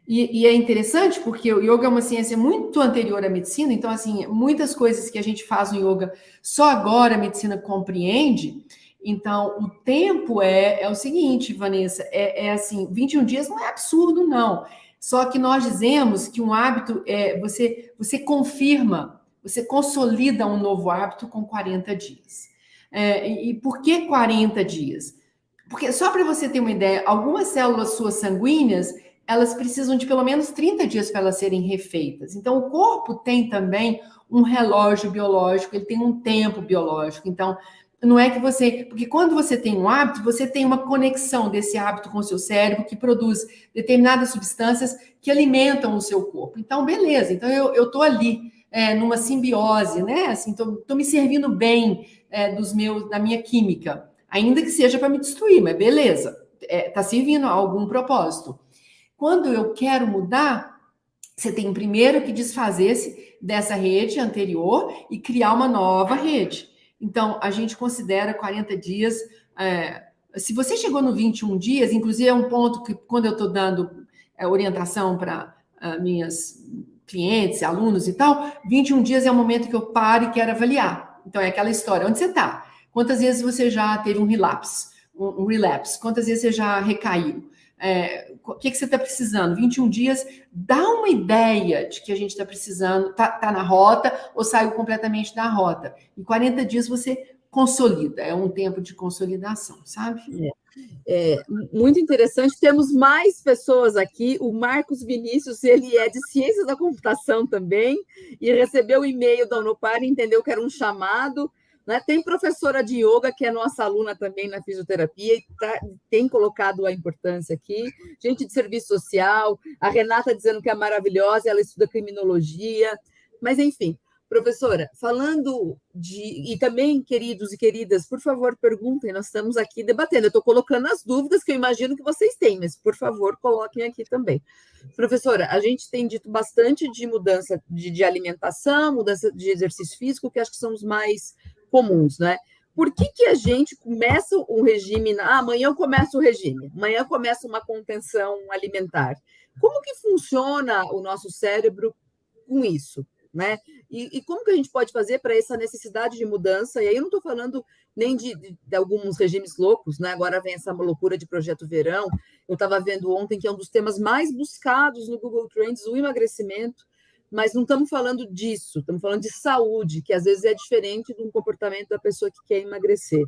e é interessante porque o yoga é uma ciência muito anterior à medicina, então, assim, muitas coisas que a gente faz no yoga, só agora a medicina compreende. Então, o tempo é o seguinte, Vanessa, assim, 21 dias não é absurdo, não. Só que nós dizemos que um hábito, você confirma, você consolida um novo hábito com 40 dias. E por que 40 dias? Porque, só para você ter uma ideia, algumas células suas sanguíneas, elas precisam de pelo menos 30 dias para elas serem refeitas. Então, o corpo tem também um relógio biológico, ele tem um tempo biológico. Então, não é que você... Porque quando você tem um hábito, você tem uma conexão desse hábito com o seu cérebro que produz determinadas substâncias que alimentam o seu corpo. Então, beleza. Então, eu estou ali numa simbiose, né? Assim, estou me servindo bem da minha química, ainda que seja para me destruir, mas beleza. Está servindo a algum propósito. Quando eu quero mudar, você tem primeiro que desfazer-se dessa rede anterior e criar uma nova rede. Então, a gente considera 40 dias. Se você chegou no 21 dias, inclusive é um ponto que, quando eu estou dando orientação para minhas clientes, alunos e tal, 21 dias é o momento que eu paro e quero avaliar. Então, é aquela história: onde você está? Quantas vezes você já teve um relapse? Quantas vezes você já recaiu? O que você está precisando? 21 dias, dá uma ideia de que a gente está precisando, tá na rota ou saiu completamente da rota. Em 40 dias você consolida, é um tempo de consolidação, sabe? Muito interessante. Temos mais pessoas aqui. O Marcos Vinícius, ele é de Ciências da Computação também, e recebeu o e-mail da Unopar e entendeu que era um chamado. Né? Tem professora de yoga, que é nossa aluna também na fisioterapia, e tem colocado a importância aqui. Gente de serviço social, a Renata dizendo que é maravilhosa, ela estuda criminologia. Mas, enfim, professora, falando e também, queridos e queridas, por favor, perguntem, nós estamos aqui debatendo. Eu estou colocando as dúvidas que eu imagino que vocês têm, mas, por favor, coloquem aqui também. Professora, a gente tem dito bastante de mudança de alimentação, mudança de exercício físico, que acho que são os mais comuns, né? Por que a gente começa o regime? Amanhã eu começo o regime, amanhã começa uma contenção alimentar. Como que funciona o nosso cérebro com isso, né? E como que a gente pode fazer para essa necessidade de mudança? E aí eu não estou falando nem de alguns regimes loucos, né? Agora vem essa loucura de projeto verão. Eu estava vendo ontem que é um dos temas mais buscados no Google Trends, o emagrecimento. Mas não estamos falando disso, estamos falando de saúde, que às vezes é diferente de um comportamento da pessoa que quer emagrecer.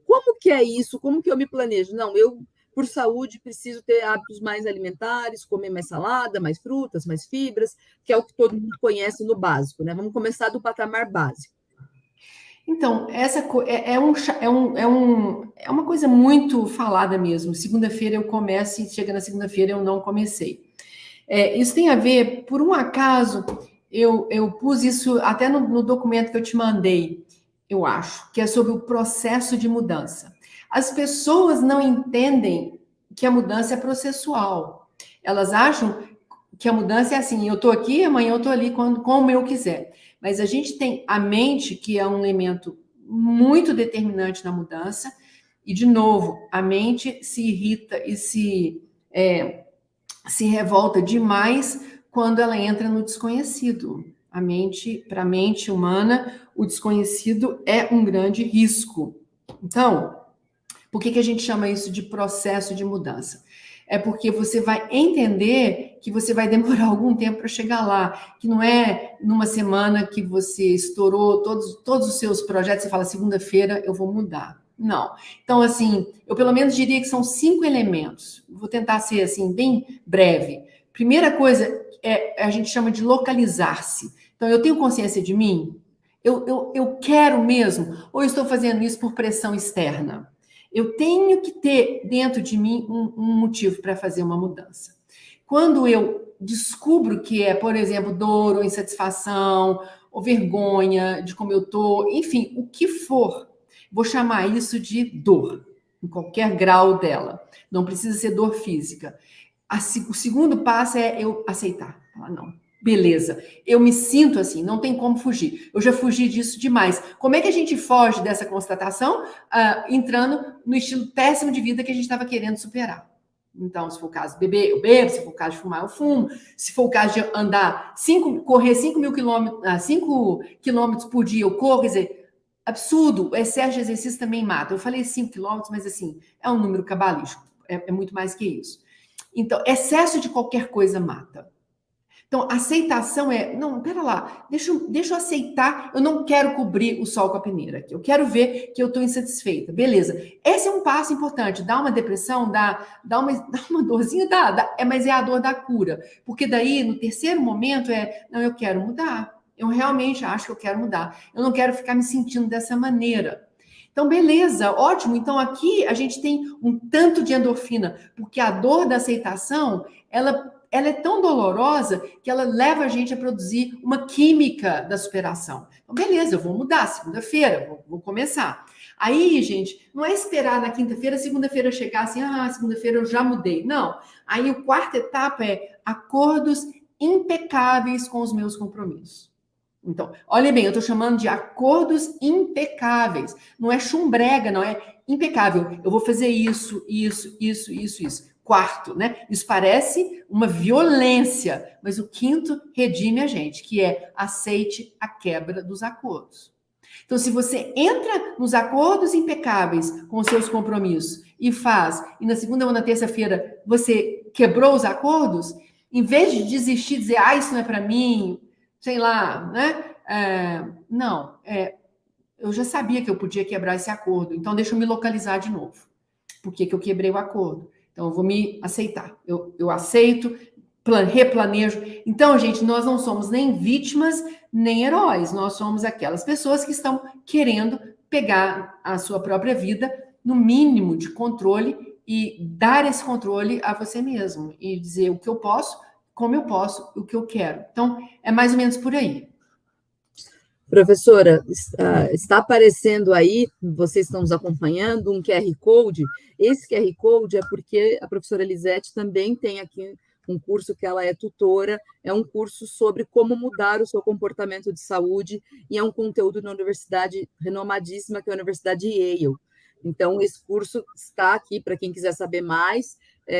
Como que é isso? Como que eu me planejo? Não, eu, por saúde, preciso ter hábitos mais alimentares, comer mais salada, mais frutas, mais fibras, que é o que todo mundo conhece no básico, né? Vamos começar do patamar básico. Então, essa é uma coisa muito falada mesmo. Segunda-feira eu começo e chega na segunda-feira eu não comecei. Isso tem a ver, por um acaso, eu pus isso até no documento que eu te mandei, eu acho, que é sobre o processo de mudança. As pessoas não entendem que a mudança é processual. Elas acham que a mudança é assim: eu estou aqui, amanhã eu estou ali, como eu quiser. Mas a gente tem a mente, que é um elemento muito determinante na mudança, e, de novo, a mente se irrita e se revolta demais quando ela entra no desconhecido. Para a mente humana, o desconhecido é um grande risco. Então, por que a gente chama isso de processo de mudança? É porque você vai entender que você vai demorar algum tempo para chegar lá, que não é numa semana que você estourou todos os seus projetos e fala: segunda-feira eu vou mudar. Não. Então, assim, eu pelo menos diria que são 5 elementos. Vou tentar ser, assim, bem breve. Primeira coisa, a gente chama de localizar-se. Então, eu tenho consciência de mim? Eu quero mesmo? Ou eu estou fazendo isso por pressão externa? Eu tenho que ter dentro de mim um motivo para fazer uma mudança. Quando eu descubro que é, por exemplo, dor ou insatisfação, ou vergonha de como eu estou, enfim, o que for, vou chamar isso de dor, em qualquer grau dela. Não precisa ser dor física. O segundo passo é eu aceitar. Falar, não, beleza, eu me sinto assim, não tem como fugir. Eu já fugi disso demais. Como é que a gente foge dessa constatação? Entrando no estilo péssimo de vida que a gente estava querendo superar. Então, se for o caso de beber, eu bebo. Se for o caso de fumar, eu fumo. Se for o caso de correr 5 quilômetros por dia, eu corro. Quer dizer, absurdo. O excesso de exercício também mata. Eu falei 5 quilômetros, mas assim, é um número cabalístico. É muito mais que isso. Então, excesso de qualquer coisa mata. Então, aceitação não, pera lá, deixa eu aceitar, eu não quero cobrir o sol com a peneira, eu quero ver que eu estou insatisfeita, beleza. Esse é um passo importante, dá uma depressão, dá uma dorzinha, mas é a dor da cura, porque daí, no terceiro momento, não, eu quero mudar, eu realmente acho que eu quero mudar, eu não quero ficar me sentindo dessa maneira. Então, beleza, ótimo, então aqui a gente tem um tanto de endorfina, porque a dor da aceitação, ela é tão dolorosa que ela leva a gente a produzir uma química da superação. Então, beleza, eu vou mudar, segunda-feira, vou começar. Aí, gente, não é esperar na quinta-feira, segunda-feira chegar assim, segunda-feira eu já mudei. Não. Aí, a quarta etapa é acordos impecáveis com os meus compromissos. Então, olha bem, eu estou chamando de acordos impecáveis. Não é chumbrega, não é impecável. Eu vou fazer isso. Quarto, né? Isso parece uma violência, mas o quinto redime a gente, que é aceite a quebra dos acordos. Então, se você entra nos acordos impecáveis com os seus compromissos e na segunda ou na terça-feira você quebrou os acordos, em vez de desistir, dizer, isso não é para mim, sei lá, né? Eu já sabia que eu podia quebrar esse acordo, então deixa eu me localizar de novo. Por que eu quebrei o acordo? Então, eu vou me aceitar. Eu aceito, replanejo. Então, gente, nós não somos nem vítimas, nem heróis. Nós somos aquelas pessoas que estão querendo pegar a sua própria vida no mínimo de controle e dar esse controle a você mesmo. E dizer o que eu posso, como eu posso, o que eu quero. Então, é mais ou menos por aí. Professora, está aparecendo aí, vocês estão nos acompanhando, um QR Code. Esse QR Code é porque a professora Elisete também tem aqui um curso que ela é tutora, é um curso sobre como mudar o seu comportamento de saúde, e é um conteúdo na universidade renomadíssima, que é a Universidade Yale. Então, esse curso está aqui, para quem quiser saber mais,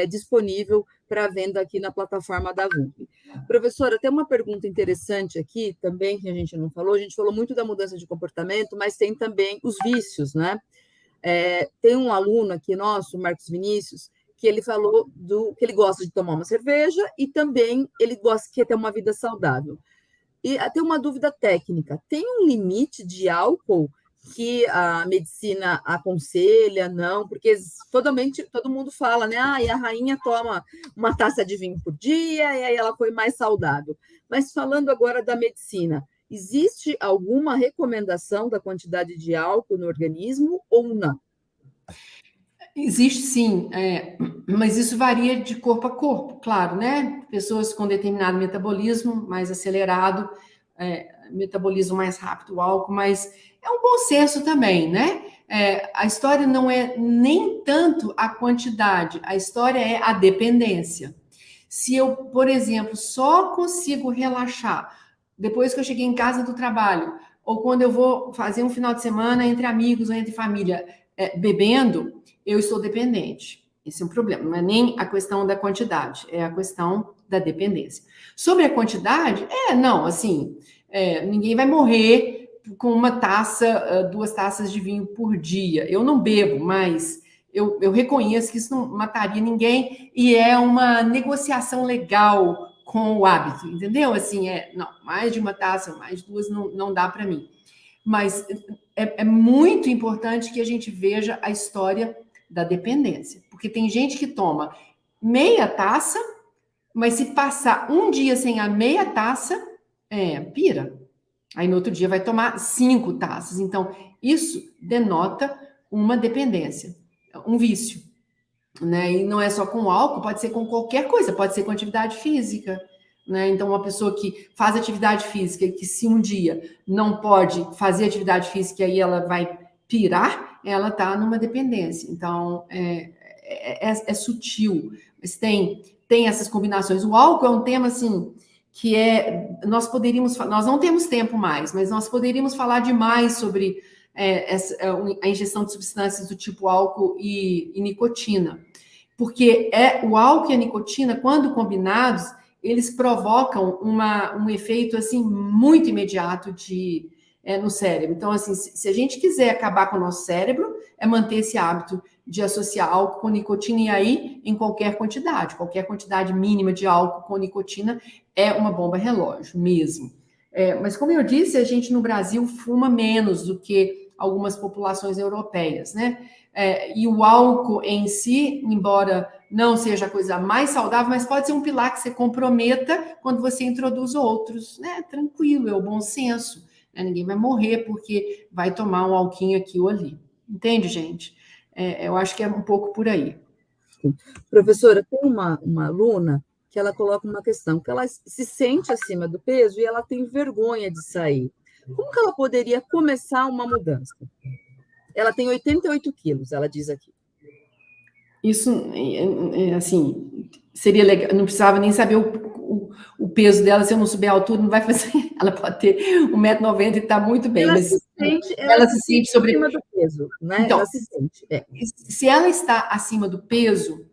disponível para venda aqui na plataforma da VUNC. Professora, tem uma pergunta interessante aqui também, que a gente não falou. A gente falou muito da mudança de comportamento, mas tem também os vícios, né? Tem um aluno aqui nosso, Marcos Vinícius, que ele falou que ele gosta de tomar uma cerveja e também ele quer ter uma vida saudável. E tem uma dúvida técnica: tem um limite de álcool que a medicina aconselha? Não, porque todo mundo fala, né? E a rainha toma uma taça de vinho por dia e aí ela foi mais saudável. Mas falando agora da medicina, existe alguma recomendação da quantidade de álcool no organismo ou não? Existe sim, mas isso varia de corpo a corpo, claro, né? Pessoas com determinado metabolismo mais acelerado, metabolismo mais rápido, o álcool, mas é um bom senso também, né? A história não é nem tanto a quantidade, a história é a dependência. Se eu, por exemplo, só consigo relaxar depois que eu cheguei em casa do trabalho, ou quando eu vou fazer um final de semana entre amigos ou entre família, bebendo, eu estou dependente. Esse é um problema, não é nem a questão da quantidade, é a questão da dependência. Sobre a quantidade, ninguém vai morrer com uma taça, 2 taças de vinho por dia. Eu não bebo, mas eu reconheço que isso não mataria ninguém e é uma negociação legal com o hábito, entendeu? Não, mais de uma taça, mais de 2 não dá para mim. Mas é muito importante que a gente veja a história da dependência, porque tem gente que toma meia taça, mas se passar um dia sem a meia taça, pira. Aí no outro dia vai tomar 5 taças. Então, isso denota uma dependência, um vício, né? E não é só com álcool, pode ser com qualquer coisa, pode ser com atividade física, né? Então, uma pessoa que faz atividade física e que se um dia não pode fazer atividade física e aí ela vai pirar, ela está numa dependência. Então, é sutil, mas tem essas combinações. O álcool é um tema, assim, que nós não temos tempo mais, mas nós poderíamos falar demais sobre a ingestão de substâncias do tipo álcool e nicotina, porque o álcool e a nicotina, quando combinados, eles provocam um efeito, assim, muito imediato no cérebro. Então, assim, se a gente quiser acabar com o nosso cérebro, é manter esse hábito de associar álcool com nicotina, e aí, em qualquer quantidade mínima de álcool com nicotina é uma bomba relógio mesmo. Mas, como eu disse, a gente no Brasil fuma menos do que algumas populações europeias, né? E o álcool em si, embora não seja a coisa mais saudável, mas pode ser um pilar que você comprometa quando você introduz outros, né? Tranquilo, é o bom senso. Né? Ninguém vai morrer porque vai tomar um alquinho aqui ou ali. Entende, gente? Eu acho que é um pouco por aí. Professora, tem uma aluna que ela coloca uma questão, que ela se sente acima do peso e ela tem vergonha de sair. Como que ela poderia começar uma mudança? Ela tem 88 quilos, ela diz aqui. Isso, assim, seria legal, não precisava nem saber o peso dela, se eu não subir a altura, não vai fazer. Ela pode ter 1,90 m e está muito bem, ela mas ela se sente acima do peso, né? Então, ela se sente. Se ela está acima do peso,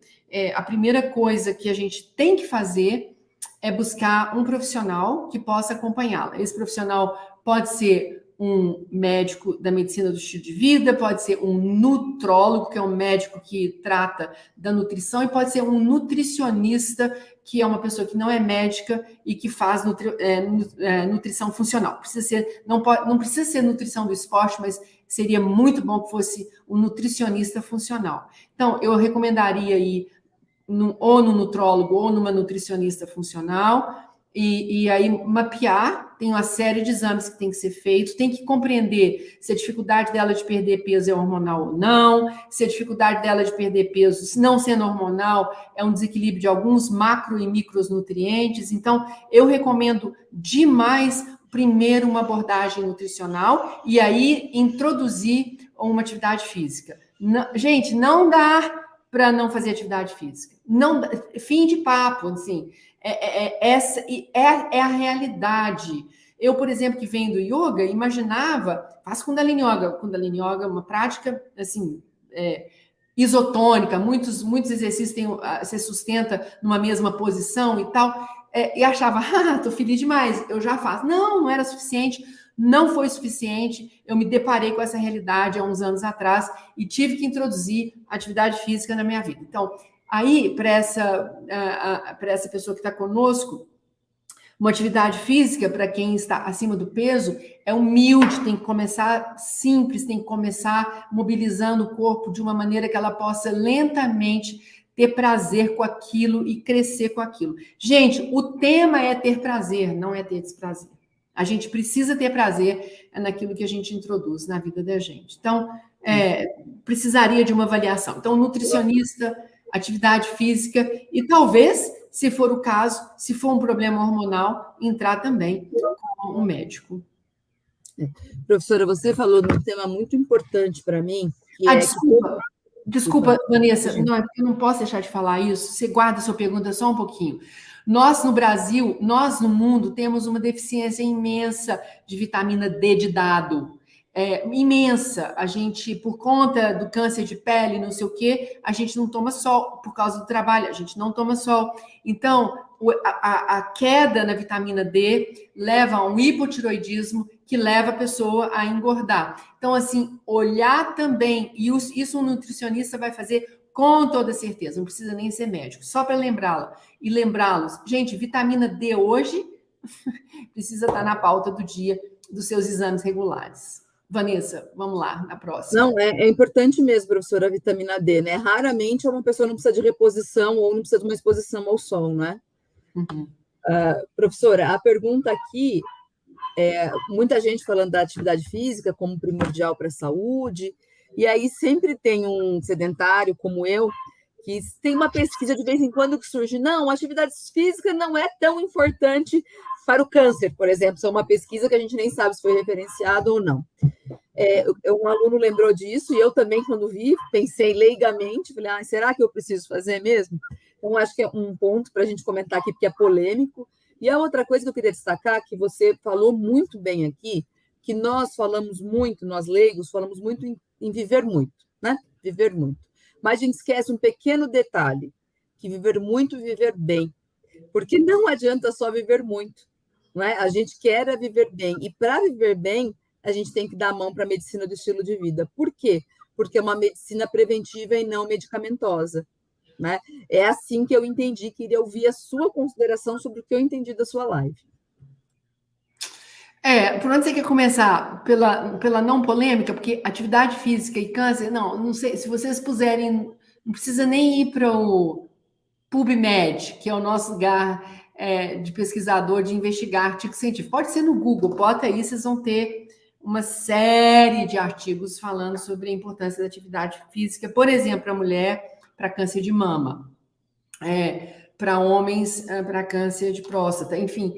a primeira coisa que a gente tem que fazer é buscar um profissional que possa acompanhá-la. Esse profissional pode ser um médico da medicina do estilo de vida, pode ser um nutrólogo, que é um médico que trata da nutrição, e pode ser um nutricionista, que é uma pessoa que não é médica e que faz nutrição funcional. Não precisa ser nutrição do esporte, mas seria muito bom que fosse um nutricionista funcional. Então, eu recomendaria ir ou no nutrólogo ou numa nutricionista funcional, e aí mapear, tem uma série de exames que tem que ser feito, tem que compreender se a dificuldade dela de perder peso é hormonal ou não, se a dificuldade dela de perder peso, se não sendo hormonal, é um desequilíbrio de alguns macro e micronutrientes. Então, eu recomendo demais, primeiro, uma abordagem nutricional, e aí introduzir uma atividade física. Gente, não dá para não fazer atividade física. Não, fim de papo, assim. Essa é a realidade. Eu, por exemplo, que venho do yoga, imaginava, faço Kundalini Yoga. Kundalini Yoga é uma prática, assim, isotônica, muitos exercícios você sustenta numa mesma posição e tal, e achava, tô feliz demais, eu já faço. Não era suficiente, não foi suficiente, eu me deparei com essa realidade há uns anos atrás e tive que introduzir atividade física na minha vida. Então, aí, para essa pessoa que está conosco, uma atividade física, para quem está acima do peso, é humilde, tem que começar simples, tem que começar mobilizando o corpo de uma maneira que ela possa lentamente ter prazer com aquilo e crescer com aquilo. Gente, o tema é ter prazer, não é ter desprazer. A gente precisa ter prazer naquilo que a gente introduz na vida da gente. Então, precisaria de uma avaliação. Então, nutricionista, atividade física e talvez, se for o caso, se for um problema hormonal, entrar também com um médico. Professora, você falou de um tema muito importante para mim. Desculpa, Vanessa, não, eu não posso deixar de falar isso. Você guarda a sua pergunta só um pouquinho. Nós, no Brasil, nós no mundo, temos uma deficiência imensa de vitamina D de dado. Imensa. A gente, por conta do câncer de pele, não sei o quê, a gente não toma sol. Por causa do trabalho, a gente não toma sol. Então, a queda na vitamina D leva a um hipotiroidismo que leva a pessoa a engordar. Então, assim, olhar também, e isso um nutricionista vai fazer com toda certeza, não precisa nem ser médico, só para lembrá-la e lembrá-los. Gente, vitamina D hoje precisa estar na pauta do dia dos seus exames regulares. Vanessa, vamos lá, na próxima. Não, é importante mesmo, professora, a vitamina D, né? Raramente uma pessoa não precisa de reposição ou não precisa de uma exposição ao sol, né? Uhum. Professora, a pergunta aqui muita gente falando da atividade física como primordial para a saúde, e aí sempre tem um sedentário como eu que tem uma pesquisa de vez em quando que surge, não, a atividade física não é tão importante para o câncer, por exemplo, isso é uma pesquisa que a gente nem sabe se foi referenciada ou não. Um aluno lembrou disso, e eu também, quando vi, pensei leigamente, falei, será que eu preciso fazer mesmo? Então, acho que é um ponto para a gente comentar aqui, porque é polêmico. E a outra coisa que eu queria destacar, que você falou muito bem aqui, que nós falamos muito, nós leigos, falamos muito em viver muito, né? Viver muito. Mas a gente esquece um pequeno detalhe, que viver muito e viver bem. Porque não adianta só viver muito, não é? A gente quer viver bem. E para viver bem, a gente tem que dar a mão para a medicina do estilo de vida. Por quê? Porque é uma medicina preventiva e não medicamentosa. Né? É assim que eu entendi, queria ouvir a sua consideração sobre o que eu entendi da sua live. Por onde você quer começar? Pela não polêmica? Porque atividade física e câncer, não sei, se vocês puserem, não precisa nem ir para o PubMed, que é o nosso lugar de pesquisador, de investigar artigo científico. Pode ser no Google, bota aí, vocês vão ter uma série de artigos falando sobre a importância da atividade física, por exemplo, para mulher, para câncer de mama, para homens, para câncer de próstata, enfim.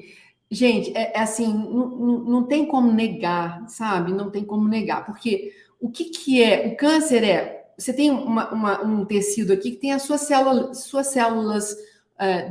Gente, assim, não tem como negar, sabe? Não tem como negar, porque o que é? O câncer você tem um tecido aqui que tem as suas células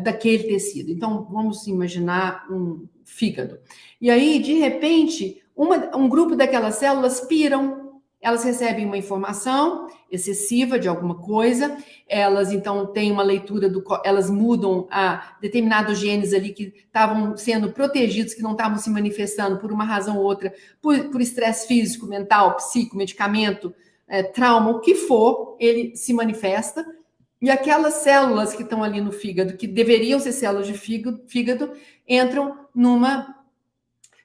daquele tecido. Então, vamos imaginar um fígado. E aí, de repente, um grupo daquelas células piram, elas recebem uma informação excessiva de alguma coisa, elas então têm uma leitura elas mudam a determinados genes ali que estavam sendo protegidos, que não estavam se manifestando por uma razão ou outra, por estresse físico, mental, psíquico, medicamento, trauma, o que for, ele se manifesta, e aquelas células que estão ali no fígado, que deveriam ser células de fígado, entram numa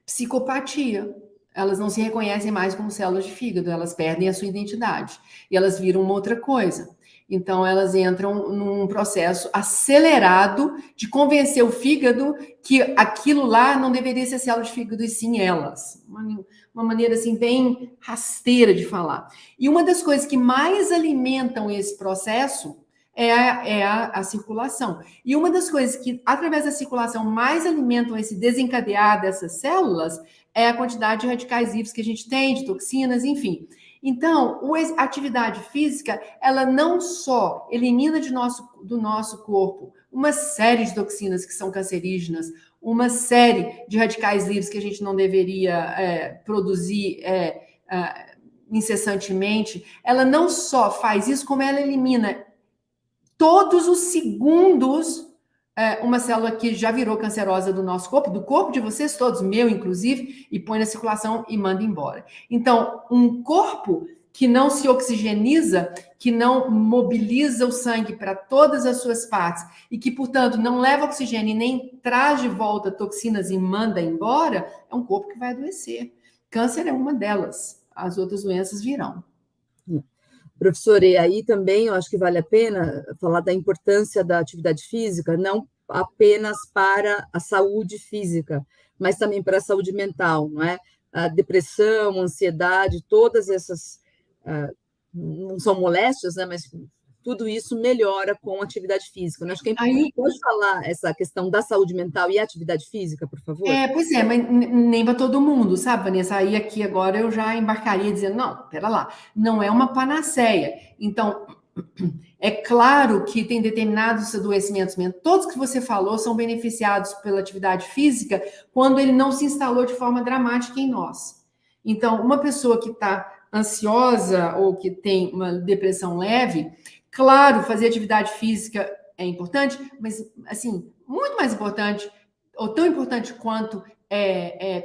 psicopatia. Elas não se reconhecem mais como células de fígado, elas perdem a sua identidade e elas viram uma outra coisa. Então, elas entram num processo acelerado de convencer o fígado que aquilo lá não deveria ser célula de fígado, e sim elas. Uma maneira, assim, bem rasteira de falar. E uma das coisas que mais alimentam esse processo é a circulação. E uma das coisas que, através da circulação, mais alimentam esse desencadear dessas células é a quantidade de radicais livres que a gente tem, de toxinas, enfim. Então, a atividade física, ela não só elimina do nosso corpo uma série de toxinas que são cancerígenas, uma série de radicais livres que a gente não deveria produzir incessantemente, ela não só faz isso, como ela elimina todos os segundos uma célula que já virou cancerosa do nosso corpo, do corpo de vocês todos, meu inclusive, e põe na circulação e manda embora. Então, um corpo que não se oxigeniza, que não mobiliza o sangue para todas as suas partes e que, portanto, não leva oxigênio e nem traz de volta toxinas e manda embora, é um corpo que vai adoecer. Câncer é uma delas, as outras doenças virão. Professor, e aí também eu acho que vale a pena falar da importância da atividade física, não apenas para a saúde física, mas também para a saúde mental, não é? A depressão, a ansiedade, todas essas, não são moléstias, né? Mas tudo isso melhora com atividade física. Eu acho que pode falar essa questão da saúde mental e atividade física, por favor? Pois é, mas nem para todo mundo, sabe, Vanessa? Aí aqui agora eu já embarcaria dizendo, não, pera lá, não é uma panaceia. Então, é claro que tem determinados adoecimentos mentais, todos que você falou são beneficiados pela atividade física quando ele não se instalou de forma dramática em nós. Então, uma pessoa que está ansiosa ou que tem uma depressão leve, claro, fazer atividade física é importante, mas, assim, muito mais importante, ou tão importante quanto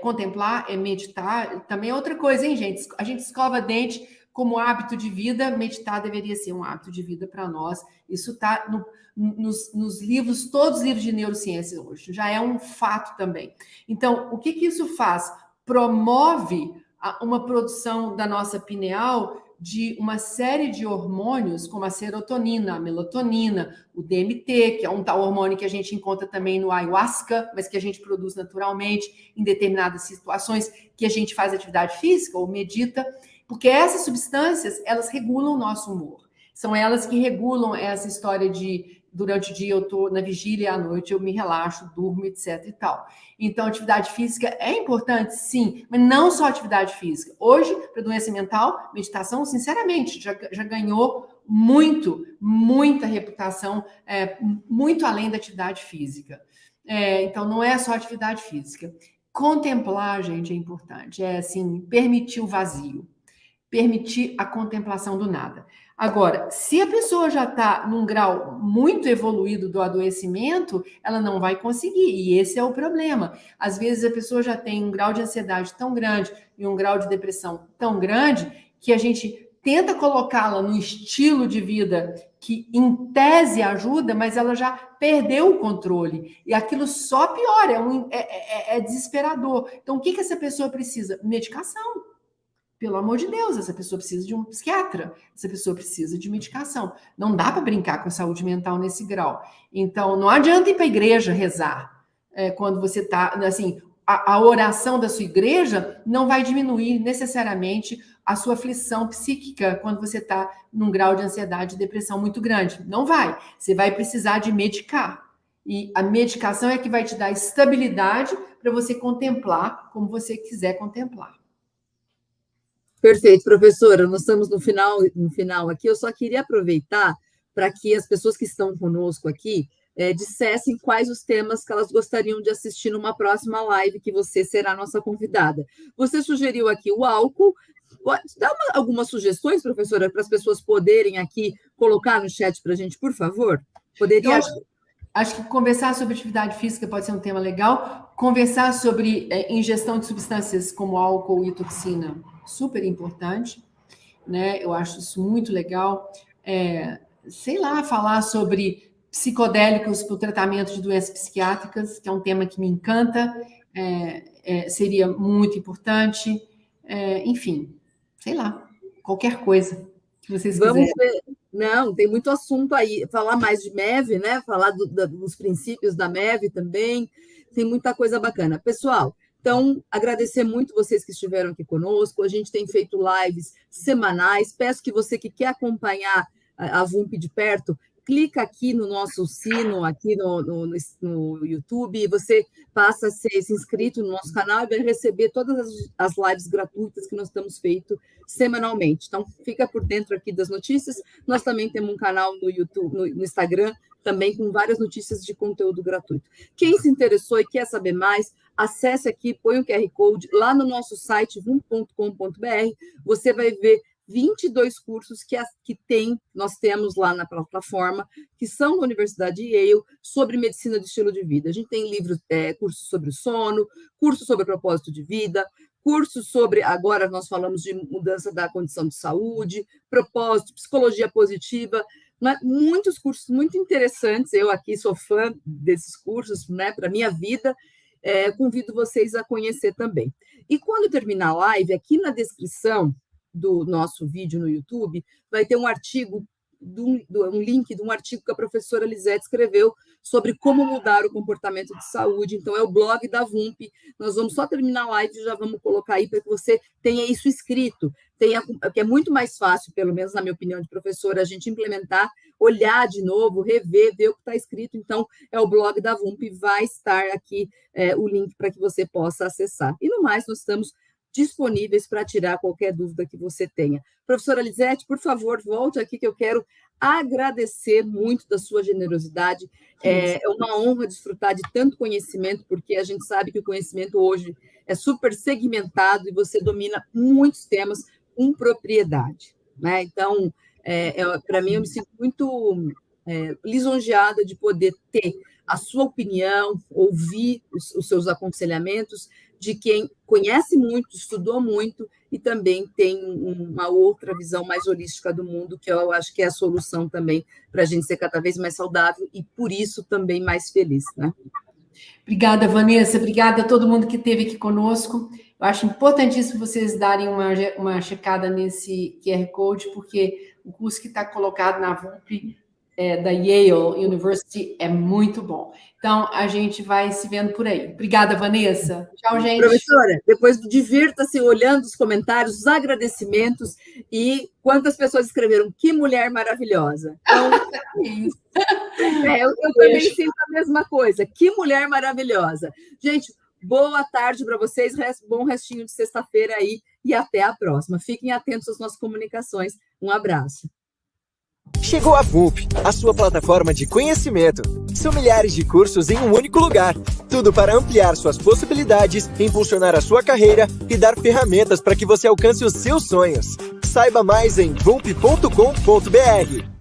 contemplar, meditar, também é outra coisa, hein, gente? A gente escova dente como hábito de vida, meditar deveria ser um hábito de vida para nós. Isso está nos livros, todos os livros de neurociência hoje, já é um fato também. Então, o que isso faz? Promove uma produção da nossa pineal de uma série de hormônios, como a serotonina, a melatonina, o DMT, que é um tal hormônio que a gente encontra também no ayahuasca, mas que a gente produz naturalmente em determinadas situações que a gente faz atividade física ou medita, porque essas substâncias, elas regulam o nosso humor. São elas que regulam essa história de durante o dia eu estou na vigília e à noite eu me relaxo, durmo, etc. e tal. Então, atividade física é importante, sim, mas não só atividade física. Hoje, para doença mental, meditação, sinceramente, já ganhou muita reputação, muito além da atividade física. Então, não é só atividade física. Contemplar, gente, é importante. É assim, permitir o vazio, permitir a contemplação do nada. Agora, se a pessoa já está num grau muito evoluído do adoecimento, ela não vai conseguir, e esse é o problema. Às vezes a pessoa já tem um grau de ansiedade tão grande e um grau de depressão tão grande que a gente tenta colocá-la no estilo de vida que, em tese, ajuda, mas ela já perdeu o controle. E aquilo só piora, é desesperador. Então, o que essa pessoa precisa? Medicação. Pelo amor de Deus, essa pessoa precisa de um psiquiatra, essa pessoa precisa de medicação. Não dá para brincar com a saúde mental nesse grau. Então, não adianta ir para a igreja rezar. Quando você está, assim, a oração da sua igreja não vai diminuir necessariamente a sua aflição psíquica quando você está num grau de ansiedade e depressão muito grande. Não vai. Você vai precisar de medicar. E a medicação é que vai te dar estabilidade para você contemplar como você quiser contemplar. Perfeito, professora. Nós estamos no final aqui. Eu só queria aproveitar para que as pessoas que estão conosco aqui dissessem quais os temas que elas gostariam de assistir numa próxima live, que você será a nossa convidada. Você sugeriu aqui o álcool. Dá algumas sugestões, professora, para as pessoas poderem aqui colocar no chat para a gente, por favor? Poderia... Acho que conversar sobre atividade física pode ser um tema legal. Conversar sobre ingestão de substâncias como álcool e toxina, super importante, né? Eu acho isso muito legal. Sei lá, falar sobre psicodélicos para o tratamento de doenças psiquiátricas, que é um tema que me encanta, seria muito importante. Enfim, sei lá, qualquer coisa que vocês quiserem. Não, tem muito assunto aí. Falar mais de MEV, né? Falar dos princípios da MEV também. Tem muita coisa bacana. Pessoal, então, agradecer muito vocês que estiveram aqui conosco. A gente tem feito lives semanais. Peço que você que quer acompanhar a VUMP de perto, clica aqui no nosso sino, aqui no YouTube, e você passa a se inscrito no nosso canal e vai receber todas as lives gratuitas que nós estamos feito semanalmente. Então, fica por dentro aqui das notícias. Nós também temos um canal no YouTube, no Instagram, também com várias notícias de conteúdo gratuito. Quem se interessou e quer saber mais, acesse aqui, põe o QR Code lá no nosso site, vump.com.br, você vai ver 22 cursos que nós temos lá na plataforma, que são da Universidade de Yale, sobre medicina do estilo de vida. A gente tem livros, cursos sobre o sono, cursos sobre propósito de vida, cursos sobre, agora nós falamos de mudança da condição de saúde, propósito, psicologia positiva, muitos cursos muito interessantes. Eu aqui sou fã desses cursos, né, para a minha vida. Convido vocês a conhecer também. E quando terminar a live, aqui na descrição do nosso vídeo no YouTube, vai ter um artigo, um link de um artigo que a professora Lisete escreveu sobre como mudar o comportamento de saúde. Então, é o blog da VUMP. Nós vamos só terminar a live e já vamos colocar aí para que você tenha isso escrito. Que é muito mais fácil, pelo menos na minha opinião de professora, a gente implementar, olhar de novo, rever, ver o que está escrito. Então, é o blog da VUMP, vai estar aqui o link para que você possa acessar. E no mais, nós estamos disponíveis para tirar qualquer dúvida que você tenha. Professora Lisete, por favor, volte aqui que eu quero agradecer muito da sua generosidade. É uma honra desfrutar de tanto conhecimento, porque a gente sabe que o conhecimento hoje é super segmentado e você domina muitos temas com propriedade, né? Então, para mim, eu me sinto muito lisonjeada de poder ter a sua opinião, ouvir os seus aconselhamentos de quem conhece muito, estudou muito e também tem uma outra visão mais holística do mundo, que eu acho que é a solução também para a gente ser cada vez mais saudável e, por isso, também mais feliz, né? Obrigada, Vanessa. Obrigada a todo mundo que esteve aqui conosco. Eu acho importantíssimo vocês darem uma checada nesse QR Code, porque o curso que está colocado na VUMP da Yale University é muito bom. Então, a gente vai se vendo por aí. Obrigada, Vanessa. Tchau, gente. Professora, depois divirta-se olhando os comentários, os agradecimentos e quantas pessoas escreveram que mulher maravilhosa. Então, eu também sinto a mesma coisa. Que mulher maravilhosa. Gente, boa tarde para vocês, bom restinho de sexta-feira aí e até a próxima. Fiquem atentos às nossas comunicações. Um abraço. Chegou a VULP, a sua plataforma de conhecimento. São milhares de cursos em um único lugar. Tudo para ampliar suas possibilidades, impulsionar a sua carreira e dar ferramentas para que você alcance os seus sonhos. Saiba mais em vulp.com.br.